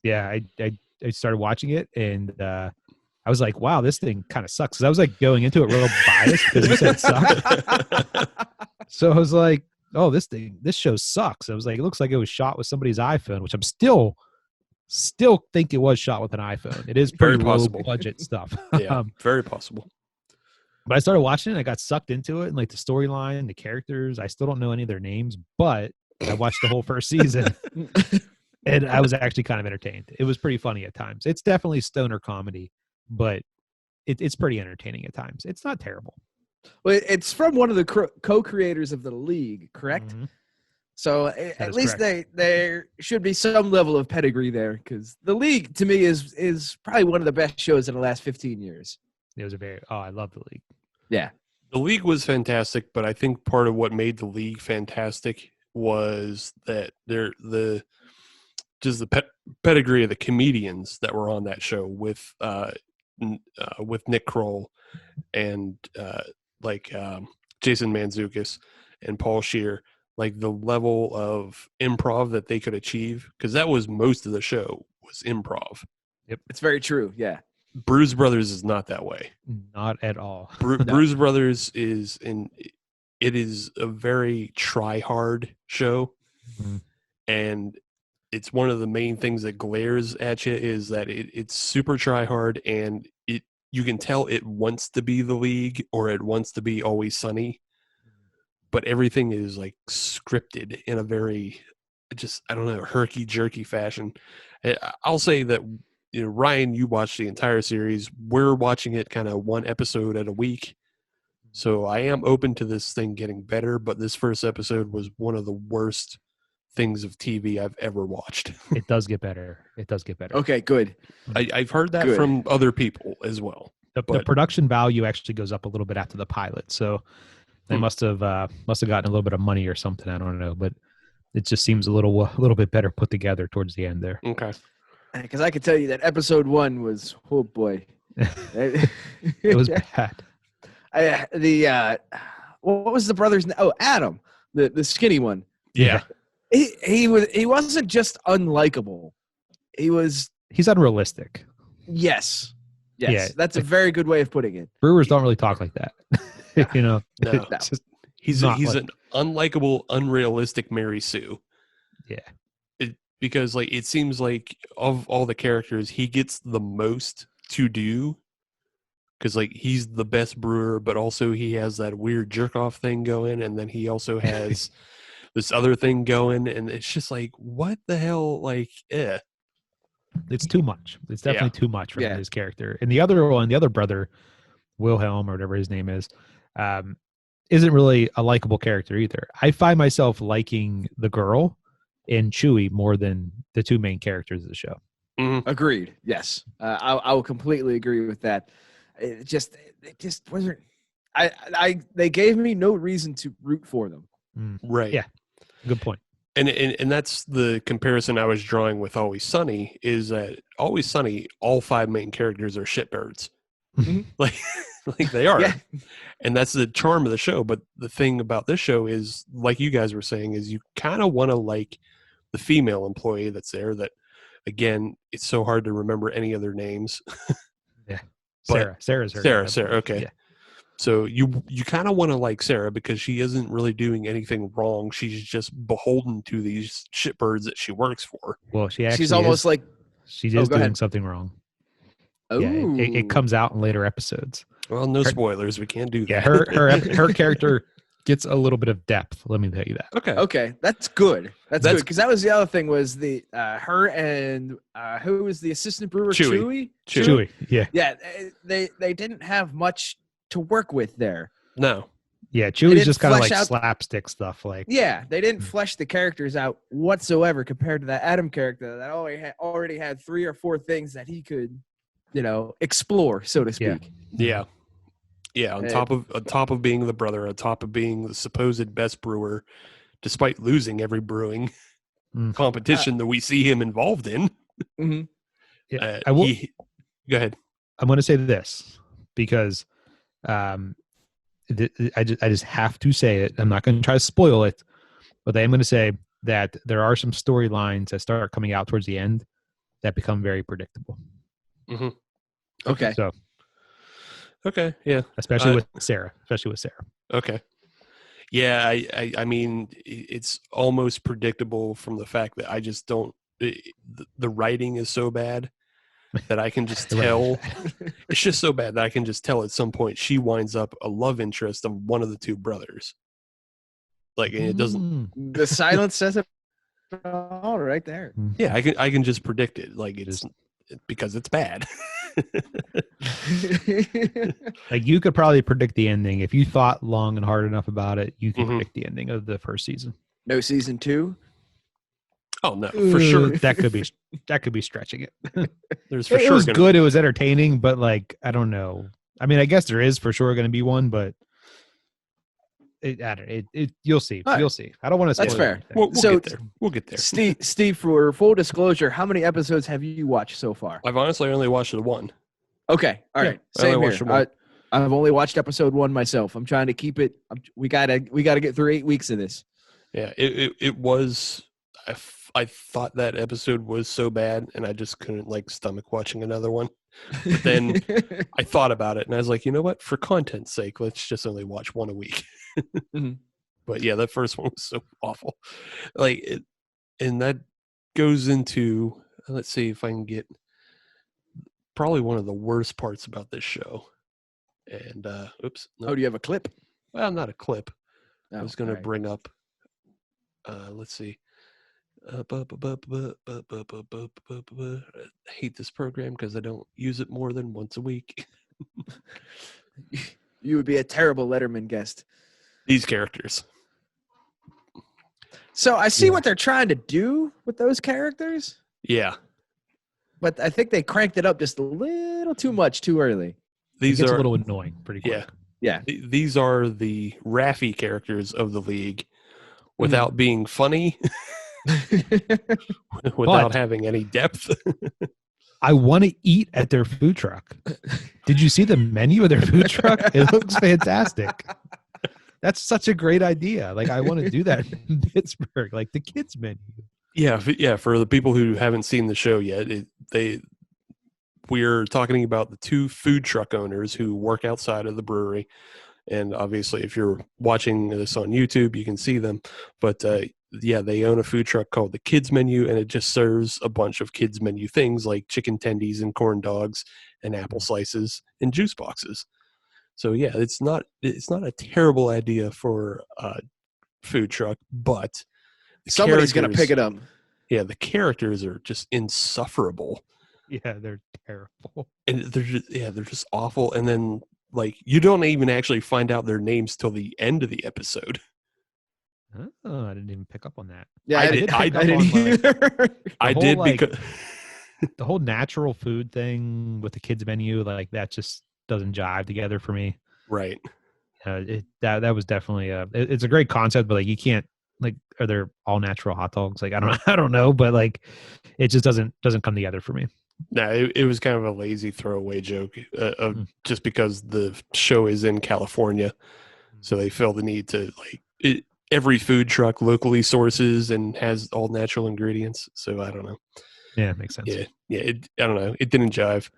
Yeah, I started watching it, and I was like, wow, this thing kind of sucks. Because I was like going into it real biased because you said it sucked. So I was like, oh, this show sucks. I was like, it looks like it was shot with somebody's iPhone, which I'm still think it was shot with an iPhone. It is pretty Very possible. low budget stuff. Yeah, very possible. But I started watching it. I got sucked into it, and like the storyline, the characters. I still don't know any of their names, but I watched the whole first season, and I was actually kind of entertained. It was pretty funny at times. It's definitely stoner comedy, but it's pretty entertaining at times. It's not terrible. Well, it's from one of the co-creators of the League, correct? Mm-hmm. So at least correct. there should be some level of pedigree there, because the League to me is probably one of the best shows in the last 15 years. It was I love the League. Yeah. The League was fantastic, but I think part of what made the League fantastic was that the pedigree of the comedians that were on that show with Nick Kroll and Jason Mantzoukas and Paul Scheer, like the level of improv that they could achieve, because that was most of the show was improv. Yep, it's very true. Yeah. Bruise Brothers is not that way. Not at all. Bruise Brothers is it is a very try-hard show, and it's one of the main things that glares at you is that it's super try-hard, and you can tell it wants to be the League or it wants to be Always Sunny, but everything is like scripted in a very I don't know, herky-jerky fashion. I'll say that, Ryan, you watched the entire series. We're watching it kind of one episode at a week. So I am open to this thing getting better, but this first episode was one of the worst things of TV I've ever watched. It does get better. Okay, good. I've heard that from other people as well. The production value actually goes up a little bit after the pilot. So they must have gotten a little bit of money or something. I don't know, but it just seems a little bit better put together towards the end there. Okay. Because I could tell you that episode 1 was, oh boy. It was bad. What was the brother's name? Oh, Adam, the skinny one. Yeah. He wasn't just unlikable. He's unrealistic. Yes. Yeah. That's a very good way of putting it. Brewers don't really talk like that. No. He's not an unlikable, unrealistic Mary Sue. Yeah. Because it seems like of all the characters, he gets the most to do. Because he's the best brewer, but also he has that weird jerk off thing going, and then he also has this other thing going, and it's just what the hell? It's too much. It's definitely too much for his character. And the other brother, Wilhelm or whatever his name is, isn't really a likable character either. I find myself liking the girl and Chewie more than the two main characters of the show. Mm-hmm. Agreed. Yes, I will completely agree with that. It just wasn't. They gave me no reason to root for them. Right. Yeah. Good point. And that's the comparison I was drawing with Always Sunny, is that Always Sunny, all 5 main characters are shitbirds. like they are. Yeah. And that's the charm of the show. But the thing about this show is, like you guys were saying, is you kind of want to like the female employee that's there, that, again, it's so hard to remember any of their names. Yeah. Sarah's her Sarah, okay. Yeah. So you kind of want to like Sarah because she isn't really doing anything wrong. She's just beholden to these shitbirds that she works for. Well, she's almost like she is doing something wrong. Oh, yeah, it comes out in later episodes. Well, no spoilers. We can't do that. Yeah, her character gets a little bit of depth. Let me tell you that. Okay, that's good. That's good, because that was the other thing, was the her and who was the assistant brewer? Chewie. Yeah. They didn't have much to work with there. No. Yeah, Chewie's just kind of like slapstick stuff. Yeah, they didn't flesh the characters out whatsoever compared to that Adam character that already had 3 or 4 things that he could, explore, so to speak. Yeah. On top of being the brother, on top of being the supposed best brewer, despite losing every brewing competition that we see him involved in. Mm-hmm. Yeah, go ahead. I'm going to say this because I just have to say it. I'm not going to try to spoil it, but I am going to say that there are some storylines that start coming out towards the end that become very predictable. Mm-hmm. Okay. So. Okay. Yeah. Especially with Sarah. Okay. Yeah, I mean, it's almost predictable from the fact that I just don't. The writing is so bad that I can just tell. It's just so bad that I can just tell at some point she winds up a love interest of one of the two brothers. Like, and it doesn't. The silence says it all right there. Yeah, I can just predict it. Like it's because it's bad. Like you could probably predict the ending if you thought long and hard enough about it. You can predict the ending of the first season. No season 2. Oh no, for sure. That could be stretching it. There's for It sure was good. It was entertaining, but like I don't know. I mean, I guess there is for sure going to be one, but you'll see. Right. You'll see. I don't want to say that's fair. We'll get there. We'll get there. Steve, for full disclosure, how many episodes have you watched so far? I've honestly only watched the one. Okay, all right. I only Same watched here. one. I've only watched episode 1 myself. I'm trying to keep it. We gotta get through 8 weeks of this. Yeah, it was. I thought that episode was so bad, and I just couldn't like stomach watching another one. But then I thought about it, and I was like, you know what? For content's sake, let's just only watch one a week. But yeah, that first one was so awful. Like it, and that goes into. Let's see if I can get probably one of the worst parts about this show. And oops. No. Oh, do you have a clip? Well, not a clip. I Oh, was going all to right. bring up. Let's see. I hate this program because I don't use it more than once a week. You would be a terrible Letterman guest. These characters. So I see what they're trying to do with those characters, Yeah. but I think they cranked it up just a little too much too early. These It's are a little annoying. Pretty quick. Yeah. Yeah. These are the Raffi characters of the league without being funny, without having any depth. I want to eat at their food truck. Did you see the menu of their food truck? It looks fantastic. That's such a great idea. Like I want to do that in Pittsburgh, like the kids menu. Yeah. For the people who haven't seen the show yet, we're talking about the two food truck owners who work outside of the brewery. And obviously, if you're watching this on YouTube, you can see them. But they own a food truck called the Kids Menu, and it just serves a bunch of kids menu things like chicken tendies and corn dogs and apple slices and juice boxes. So yeah, it's not a terrible idea for a food truck, but Somebody's gonna pick it up. Yeah, the characters are just insufferable. Yeah, they're terrible. And they're just awful. And then like you don't even actually find out their names till the end of the episode. Oh, I didn't even pick up on that. Yeah, I did. I didn't either. I whole, did like, because the whole natural food thing with the kids menu, like that just doesn't jive together for me. right. That was definitely it's a great concept, but like you can't like are there all natural hot dogs? Like I don't know, but like it just doesn't come together for me. No, it was kind of a lazy throwaway joke just because the show is in California, so they feel the need to like every food truck locally sources and has all natural ingredients. So I don't know. Yeah, it makes sense. Yeah. I don't know. It didn't jive.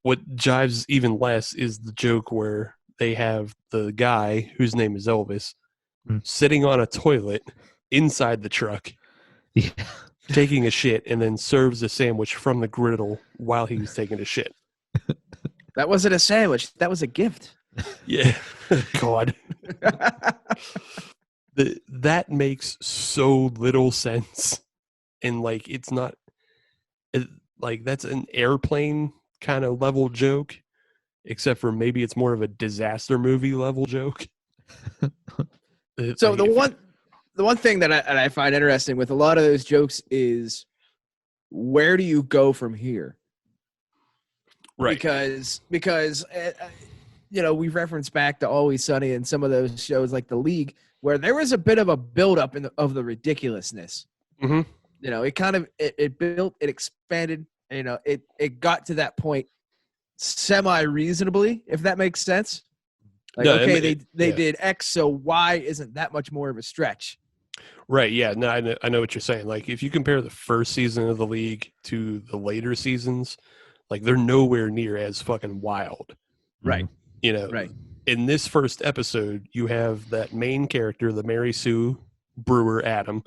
What jives even less is the joke where they have the guy whose name is Elvis sitting on a toilet inside the truck. Yeah. Taking a shit and then serves a sandwich from the griddle while he was taking a shit. That wasn't a sandwich. That was a gift. Yeah. God. That makes so little sense. And like, it's not like that's an airplane kind of level joke, except for maybe it's more of a disaster movie level joke. So the one thing that I find interesting with a lot of those jokes is where do you go from here? Right. Because we've referenced back to Always Sunny and some of those shows like The League where there was a bit of a buildup of the ridiculousness. Mm-hmm. It kind of it built, it expanded. It got to that point semi-reasonably, if that makes sense. Like, No, okay, they did X, so Y isn't that much more of a stretch. Right. Yeah. No, I know what you're saying. Like, if you compare the first season of the league to the later seasons, like they're nowhere near as fucking wild. Right. You know. Right. in this first episode, you have that main character, the Mary Sue brewer, Adam.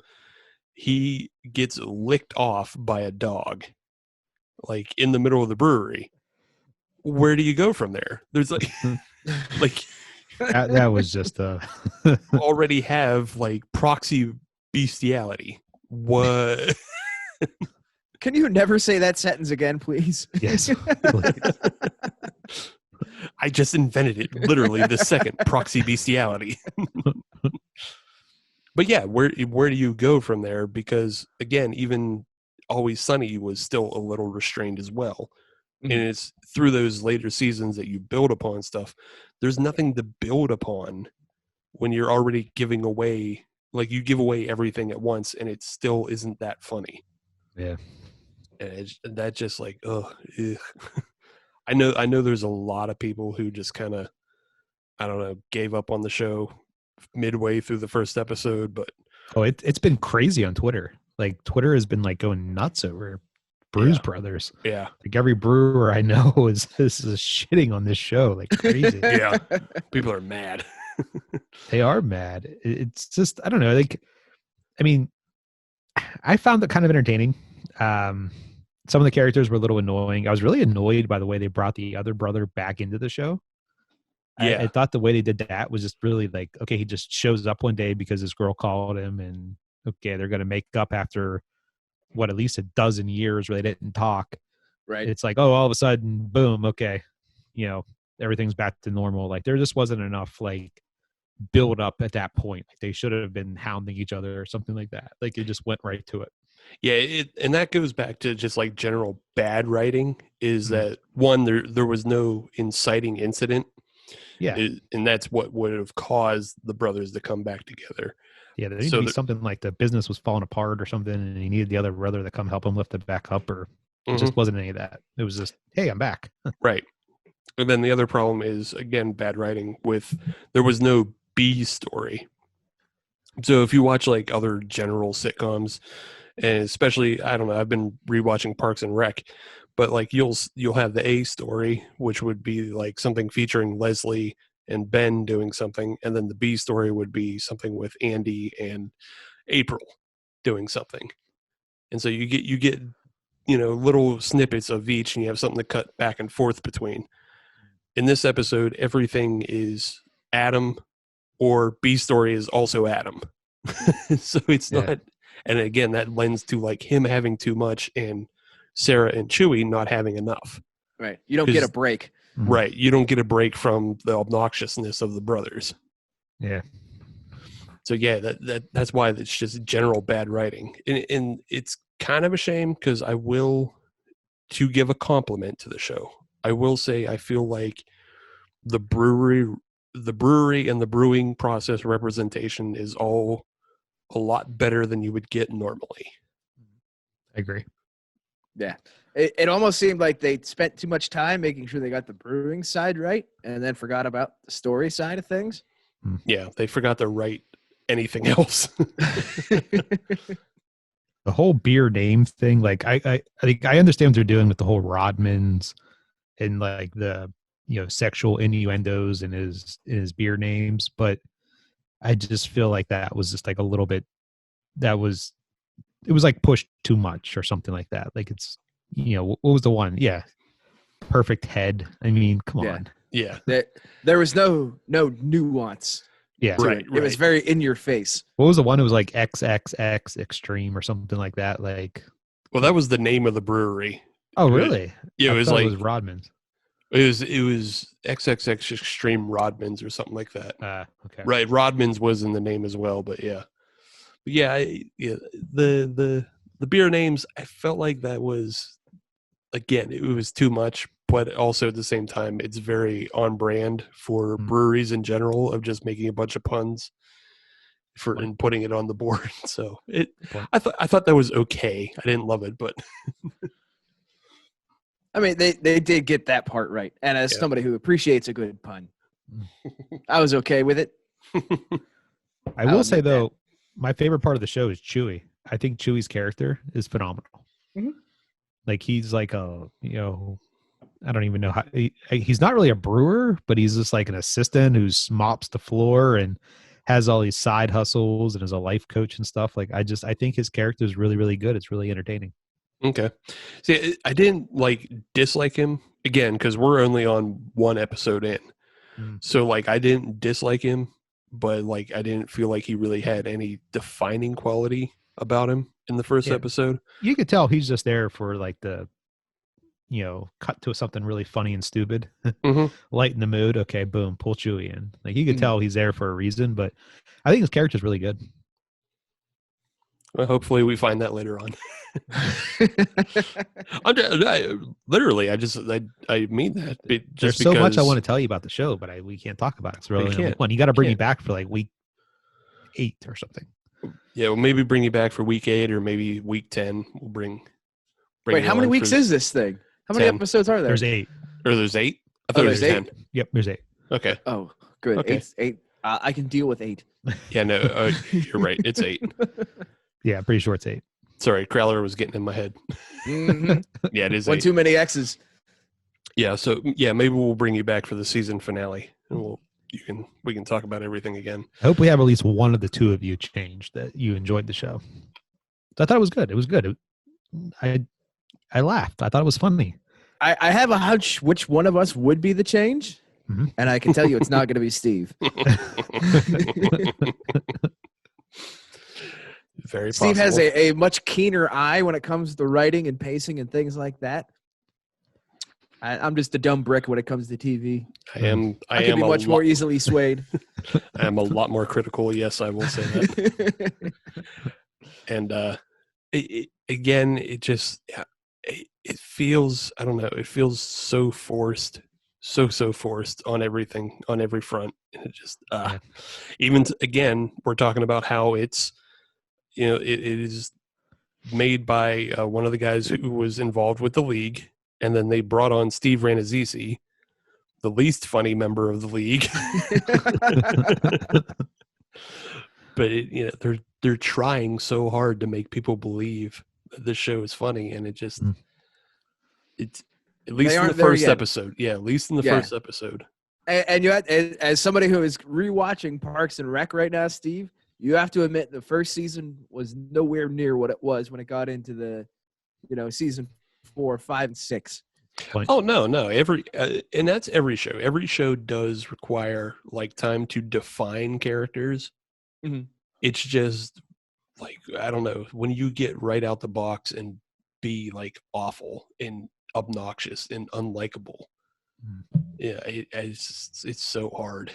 He gets licked off by a dog, like in the middle of the brewery. Where do you go from there? There's like, like that was just a already have like proxy bestiality. What? Can you never say that sentence again, please? yes. I just invented it literally the second, proxy bestiality. But yeah, where do you go from there? Because again, even Always Sunny was still a little restrained as well. Mm-hmm. And it's through those later seasons that you build upon stuff. There's nothing to build upon when you're already giving away, like you give away everything at once and it still isn't that funny. Yeah. And that just like, ugh. I know there's a lot of people who just kind of, I don't know, gave up on the show midway through the first episode, but it's been crazy on Twitter. Like Twitter has been like going nuts over Brews Brothers. Yeah. Like every brewer I know is shitting on this show like crazy. Yeah. People are mad. They are mad. It's just, I don't know. Like, I mean, I found it kind of entertaining. Some of the characters were a little annoying. I was really annoyed by the way they brought the other brother back into the show. Yeah. I thought the way they did that was just really like, okay, he just shows up one day because this girl called him and okay, they're going to make up after at least a dozen years where they didn't talk. Right. It's like, oh, all of a sudden, boom. Okay. Everything's back to normal. Like there just wasn't enough like build up at that point. Like they should have been hounding each other or something like that. Like it just went right to it. Yeah, and that goes back to just like general bad writing is that one, there was no inciting incident. Yeah. And that's what would have caused the brothers to come back together. Yeah, there needed to be something like the business was falling apart or something and he needed the other brother to come help him lift it back up, or it just wasn't any of that. It was just, hey, I'm back. Right. And then the other problem is, again, bad writing there was no B story. So if you watch like other general sitcoms, and especially, I don't know, I've been rewatching Parks and Rec, but like you'll have the A story, which would be like something featuring Leslie and Ben doing something, and then the B story would be something with Andy and April doing something. And so you get little snippets of each, and you have something to cut back and forth between. In this episode, everything is Adam, or B story is also Adam. So it's not. And again, that lends to like him having too much and Sarah and Chewie not having enough. Right. You don't get a break. Right. You don't get a break from the obnoxiousness of the brothers. Yeah. So yeah, that's why it's just general bad writing. And it's kind of a shame because to give a compliment to the show, I will say I feel like the brewery and the brewing process representation is all a lot better than you would get normally. I agree. Yeah. It almost seemed like they spent too much time making sure they got the brewing side right and then forgot about the story side of things. Yeah, they forgot to write anything else. The whole beer name thing, like I think I understand what they're doing with the whole Rodmans and like the sexual innuendos in his beer names, but I just feel like that was just like a little bit, it was like pushed too much or something like that. Like it's, what was the one? Yeah. Perfect Head. I mean, come on. Yeah. There was no nuance. Yeah. Right. It was very in your face. What was the one? It was like XXX Extreme or something like that. Like, well, that was the name of the brewery. Oh, really? Yeah. It was like, it was Rodman's. It was XXX Extreme Rodman's or something like that. Okay. Right. Rodman's was in the name as well, but yeah. But yeah, the beer names, I felt like that was, again, it was too much, but also at the same time, it's very on brand for breweries in general of just making a bunch of puns and putting it on the board. So I thought that was okay. I didn't love it, but I mean, they did get that part right. And as somebody who appreciates a good pun, I was okay with it. I will say, though, my favorite part of the show is Chewie. I think Chewie's character is phenomenal. Mm-hmm. Like, he's like a, I don't even know how he's not really a brewer, but he's just like an assistant who mops the floor and has all these side hustles and is a life coach and stuff. Like I think his character is really, really good. It's really entertaining. Okay. See, I didn't like dislike him again because we're only on one episode in. So like I didn't dislike him, but like I didn't feel like he really had any defining quality about him in the first episode. You could tell he's just there for like the, cut to something really funny and stupid, lighten the mood. Okay, boom, pull Chewie in. Like you could tell he's there for a reason, but I think his character's really good. Well, hopefully we find that later on. I mean that. There's so much I want to tell you about the show, but we can't talk about it. It's really fun. You got to bring me back for like week 8 or something. Yeah, well, maybe bring you back for week 8 or maybe week 10. We'll bring. Wait, how many weeks is this thing? How many episodes are there? There's 8. Or there's 8? I thought there's 10. Yep, there's 8. Okay. Oh, good. Okay. 8. I can deal with 8. Yeah, no, you're right. It's 8. Yeah, I'm pretty sure it's 8. Sorry, Crowler was getting in my head. Mm-hmm. Yeah, it is 8. One too many X's. Yeah, so maybe we'll bring you back for the season finale, and we can talk about everything again. I hope we have at least one of the two of you change that you enjoyed the show. So I thought it was good. It was good. I laughed. I thought it was funny. I have a hunch which one of us would be the change, and I can tell you it's not going to be Steve. Very Steve possible. has a much keener eye when it comes to writing and pacing and things like that. I'm just a dumb brick when it comes to TV. I can be much more easily swayed. I am a lot more critical. Yes, I will say that. And it feels, I don't know, it feels so forced, so forced on everything, on every front. And it just, again, we're talking about how it's, it is made by one of the guys who was involved with the league. And then they brought on Steve Rannazzisi, the least funny member of the league. But they're trying so hard to make people believe that this show is funny, and it's at least in the first episode. Yeah, at least in the first episode. And you as somebody who is rewatching Parks and Rec right now, Steve, you have to admit the first season was nowhere near what it was when it got into the, season 4, 5, and 6. Oh no! And that's every show. Every show does require like time to define characters. Mm-hmm. It's just like, I don't know, when you get right out the box and be like awful and obnoxious and unlikable. Yeah, it's so hard.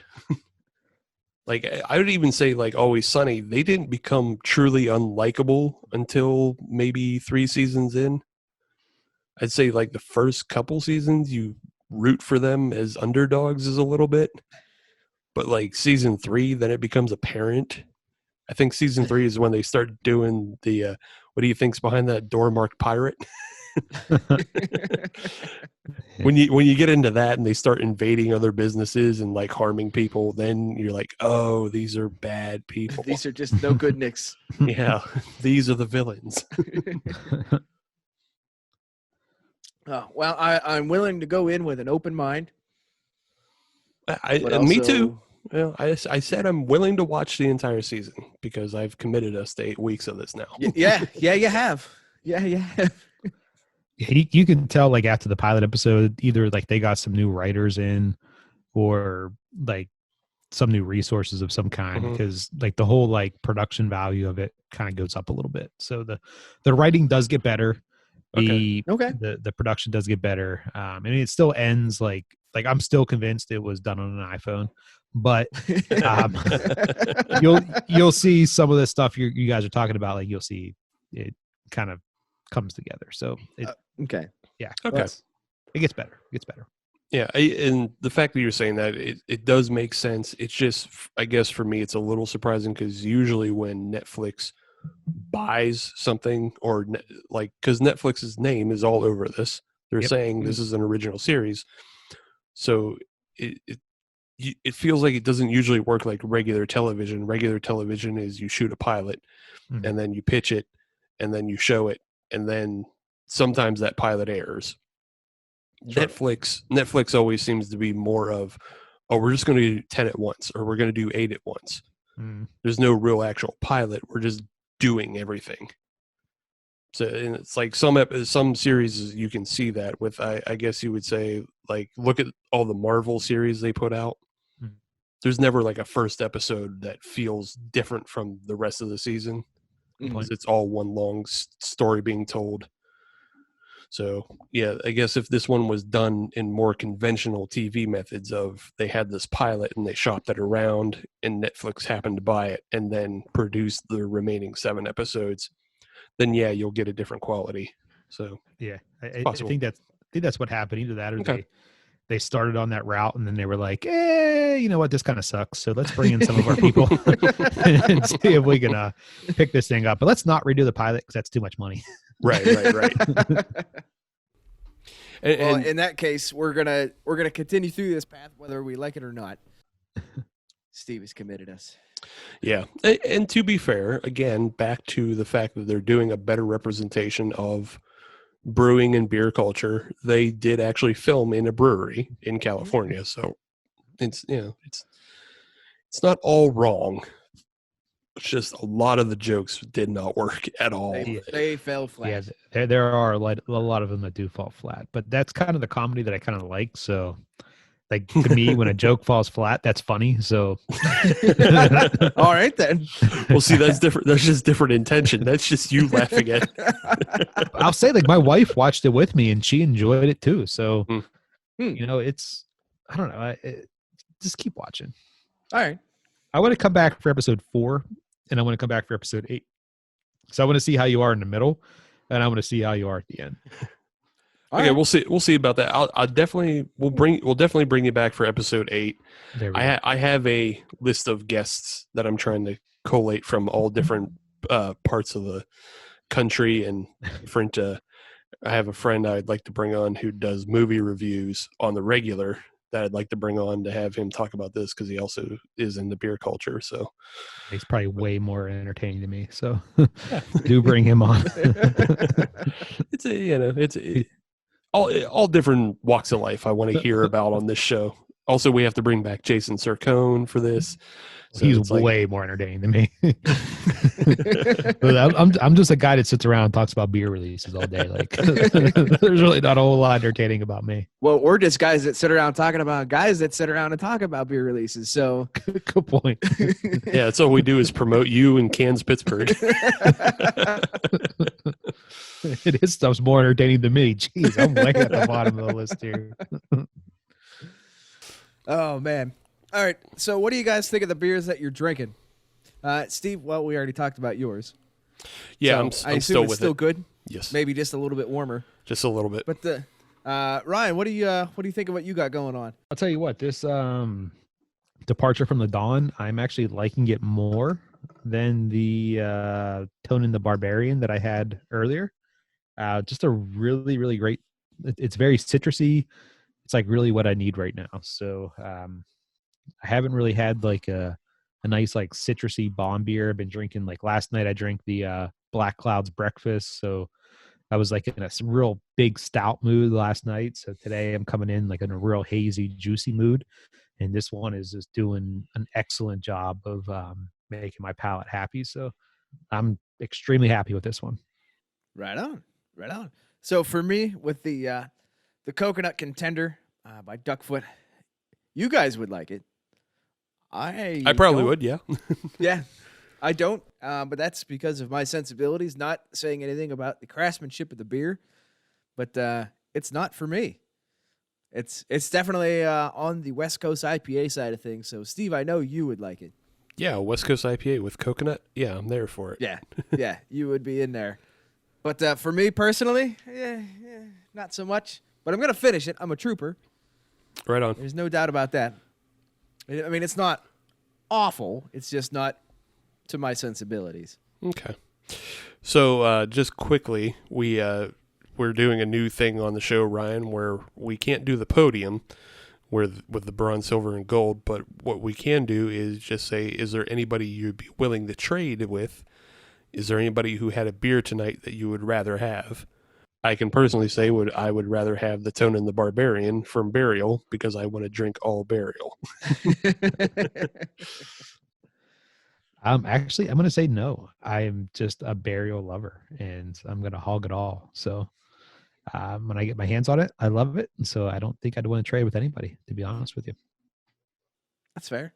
Like I would even say like Always Sunny, they didn't become truly unlikable until maybe 3 seasons in. I'd say like the first couple seasons you root for them as underdogs is a little bit, but like season 3, then it becomes apparent. I think season 3 is when they start doing the what do you think's behind that door marked pirate? When you get into that and they start invading other businesses and like harming people, then you're like, oh, these are bad people. These are just no good nicks. Yeah, these are the villains. Oh, well, I'm willing to go in with an open mind. Me too. Well, I said I'm willing to watch the entire season because I've committed us to 8 weeks of this now. Yeah, you have. Yeah, you have. You can tell like after the pilot episode, either like they got some new writers in or like some new resources of some kind, because like the whole like production value of it kind of goes up a little bit. So the writing does get better. The production does get better. I mean, it still ends like I'm still convinced it was done on an iPhone, but you'll see some of the stuff you guys are talking about. Like you'll see it kind of comes together. So okay. It gets better. Yeah, and the fact that you're saying that, it does make sense. It's just, I guess for me, it's a little surprising because usually when Netflix buys something or like, because Netflix's name is all over this, they're saying this is an original series, so it feels like it doesn't usually work like regular television. Regular television is you shoot a pilot and then you pitch it and then you show it and then sometimes that pilot airs. Netflix always seems to be more of, oh, we're just going to do 10 at once, or we're going to do 8 at once. There's no real actual pilot. We're just doing everything. So, and it's like some series you can see that with, I guess you would say, like, look at all the Marvel series they put out. There's never like a first episode that feels different from the rest of the season. Because it's all one long story being told. So, yeah, I guess if this one was done in more conventional TV methods of they had this pilot and they shopped it around and Netflix happened to buy it and then produced the remaining 7 episodes, then yeah, you'll get a different quality. So yeah, I think that's what happened. Either that or they started on that route and then they were like, you know what, this kind of sucks. So let's bring in some of our people and see if we can pick this thing up. But let's not redo the pilot because that's too much money. Right. Well, in that case, we're gonna continue through this path whether we like it or not. Steve has committed us. Yeah, and to be fair, again, back to the fact that they're doing a better representation of brewing and beer culture. They did actually film in a brewery in California, so it's it's not all wrong. It's just a lot of the jokes did not work at all. They fell flat. Yeah, there are a lot of them that do fall flat, but that's kind of the comedy that I kind of like. So, like, to me, when a joke falls flat, that's funny. So, all right then. Well, see, that's different. That's just different intention. That's just you laughing at it. I'll say, like, my wife watched it with me and she enjoyed it too. So, you know, it's, I don't know. Just keep watching. All right. I want to come back for episode 4 and I want to come back for episode 8. So I want to see how you are in the middle and I want to see how you are at the end. Okay, we'll see. We'll see about that. We'll definitely bring you back for episode 8. I have a list of guests that I'm trying to collate from all different parts of the country and different. I have a friend I'd like to bring on who does movie reviews on the regular that I'd like to bring on to have him talk about this because he also is in the beer culture. So he's probably way more entertaining to me. So do bring him on. It's all different walks of life I want to hear about on this show. Also, we have to bring back Jason Sircone for this. So he's way more entertaining than me. I'm just a guy that sits around and talks about beer releases all day. Like, there's really not a whole lot entertaining about me. Well, we're just guys that sit around talking about guys that sit around and talk about beer releases. So good point. Yeah, that's all we do is promote you and Cans Pittsburgh. His stuff's more entertaining than me. Jeez, I'm way at the bottom of the list here. Oh man. All right, so what do you guys think of the beers that you're drinking? Steve, well, we already talked about yours. Yeah, so I'm still with it. Still good? Yes. Maybe just a little bit warmer. Just a little bit. But Ryan, what do you think of what you got going on? I'll tell you what, this departure from the Dawn, I'm actually liking it more than the Tonin the Barbarian that I had earlier. Just a really, really great, it's very citrusy. It's like really what I need right now. So I haven't really had like a nice like citrusy bomb beer. I've been drinking, like last night I drank the Black Clouds Breakfast. So I was like in a real big stout mood last night. So today I'm coming in like in a real hazy, juicy mood. And this one is just doing an excellent job of making my palate happy. So I'm extremely happy with this one. Right on. Right on. So for me, with the Coconut Contender by Duckfoot, you guys would like it. I probably would, yeah. Yeah, I don't, but that's because of my sensibilities, not saying anything about the craftsmanship of the beer, but it's not for me. It's definitely on the West Coast IPA side of things, so Steve, I know you would like it. Yeah, West Coast IPA with coconut, yeah, I'm there for it. Yeah, you would be in there. But for me personally, not so much, but I'm going to finish it. I'm a trooper. Right on. There's no doubt about that. I mean, it's not awful. It's just not to my sensibilities. Okay. So just quickly, we're doing a new thing on the show, Ryan, where we can't do the podium with the bronze, silver, and gold, but what we can do is just say, is there anybody you'd be willing to trade with? Is there anybody who had a beer tonight that you would rather have? I can personally say I would rather have the Tonin the Barbarian from Burial because I want to drink all Burial. Actually, I'm going to say no. I'm just a Burial lover, and I'm going to hog it all. So when I get my hands on it, I love it. And so I don't think I'd want to trade with anybody, to be honest with you. That's fair.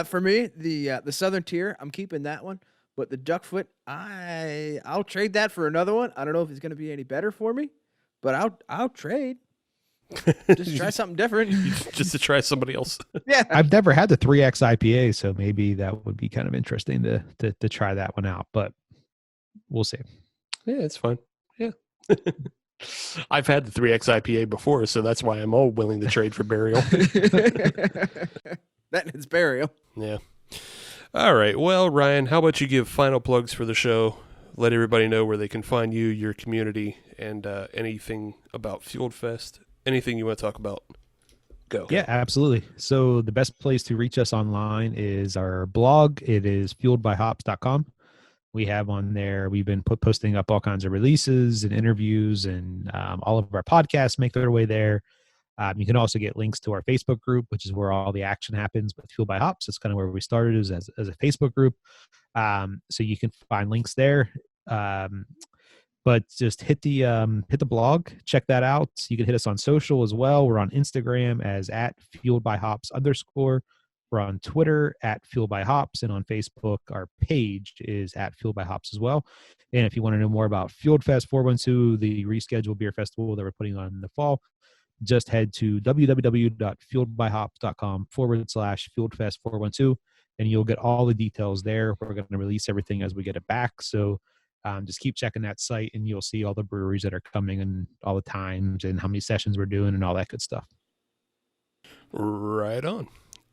For me, the Southern Tier, I'm keeping that one. But the Duckfoot, I'll trade that for another one. I don't know if it's going to be any better for me, but I'll trade. Just try something different. Just to try somebody else. Yeah. I've never had the 3X IPA, so maybe that would be kind of interesting to try that one out, but we'll see. Yeah, it's fine. Yeah. I've had the 3X IPA before, so that's why I'm all willing to trade for Burial. That is Burial. Yeah. All right. Well, Ryan, how about you give final plugs for the show? Let everybody know where they can find you, your community, and anything about Fueled Fest. Anything you want to talk about, go. Yeah, absolutely. So the best place to reach us online is our blog. It is fueledbyhops.com. We have on there, we've been posting up all kinds of releases and interviews, and all of our podcasts make their way there. You can also get links to our Facebook group, which is where all the action happens with Fueled by Hops. That's kind of where we started as a Facebook group. So you can find links there. But just hit the blog, check that out. You can hit us on social as well. We're on Instagram as @fueledbyhops_. We're on Twitter @fueledbyhops, and on Facebook, our page is @fueledbyhops as well. And if you want to know more about Fueled Fest 412, the rescheduled beer festival that we're putting on in the fall, just head to www.fueledbyhops.com/FieldFest412, and you'll get all the details there. We're going to release everything as we get it back. So just keep checking that site, and you'll see all the breweries that are coming and all the times and how many sessions we're doing and all that good stuff. Right on.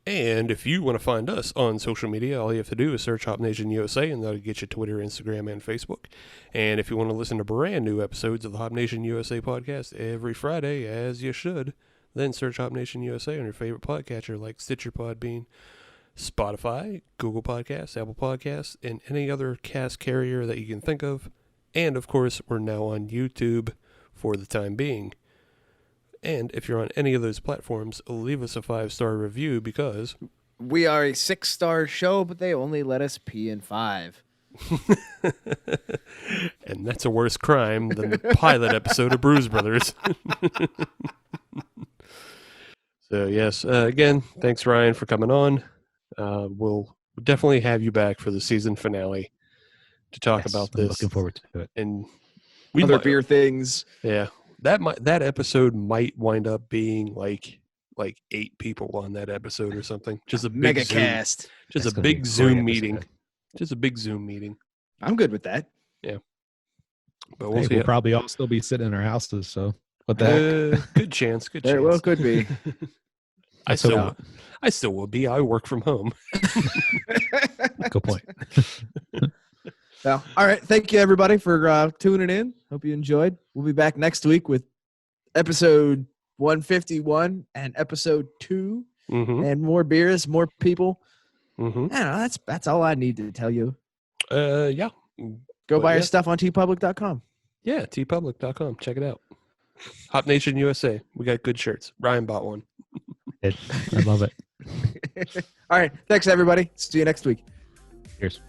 And if you want to find us on social media, all you have to do is search Hop Nation USA, and that'll get you Twitter, Instagram, and Facebook. And if you want to listen to brand new episodes of the Hop Nation USA podcast every Friday, as you should, then search Hop Nation USA on your favorite podcatcher like Stitcher, Podbean, Spotify, Google Podcasts, Apple Podcasts, and any other cast carrier that you can think of. And, of course, we're now on YouTube for the time being. And if you're on any of those platforms, leave us a 5-star review because we are a 6-star show, but they only let us pee in 5. And that's a worse crime than the pilot episode of Bruise Brothers. So, yes, again, thanks, Ryan, for coming on. We'll definitely have you back for the season finale to talk about this. I'm looking forward to it. And other beer things. Yeah. That episode might wind up being like 8 people on that episode or something. Just a big mega cast. Just a big Zoom meeting. Just a big Zoom meeting. I'm good with that. Yeah. But we'll probably all still be sitting in our houses, so what the heck? Good chance. Good chance. Very well could be. I still will be. I work from home. Good point. Well, all right. Thank you, everybody, for tuning in. Hope you enjoyed. We'll be back next week with episode 151 and episode 2, and more beers, more people. I don't know. That's all I need to tell you. Yeah. Go buy your stuff on tpublic.com. Yeah, tpublic.com. Check it out. Hop Nation USA. We got good shirts. Ryan bought one. I love it. All right. Thanks, everybody. See you next week. Cheers.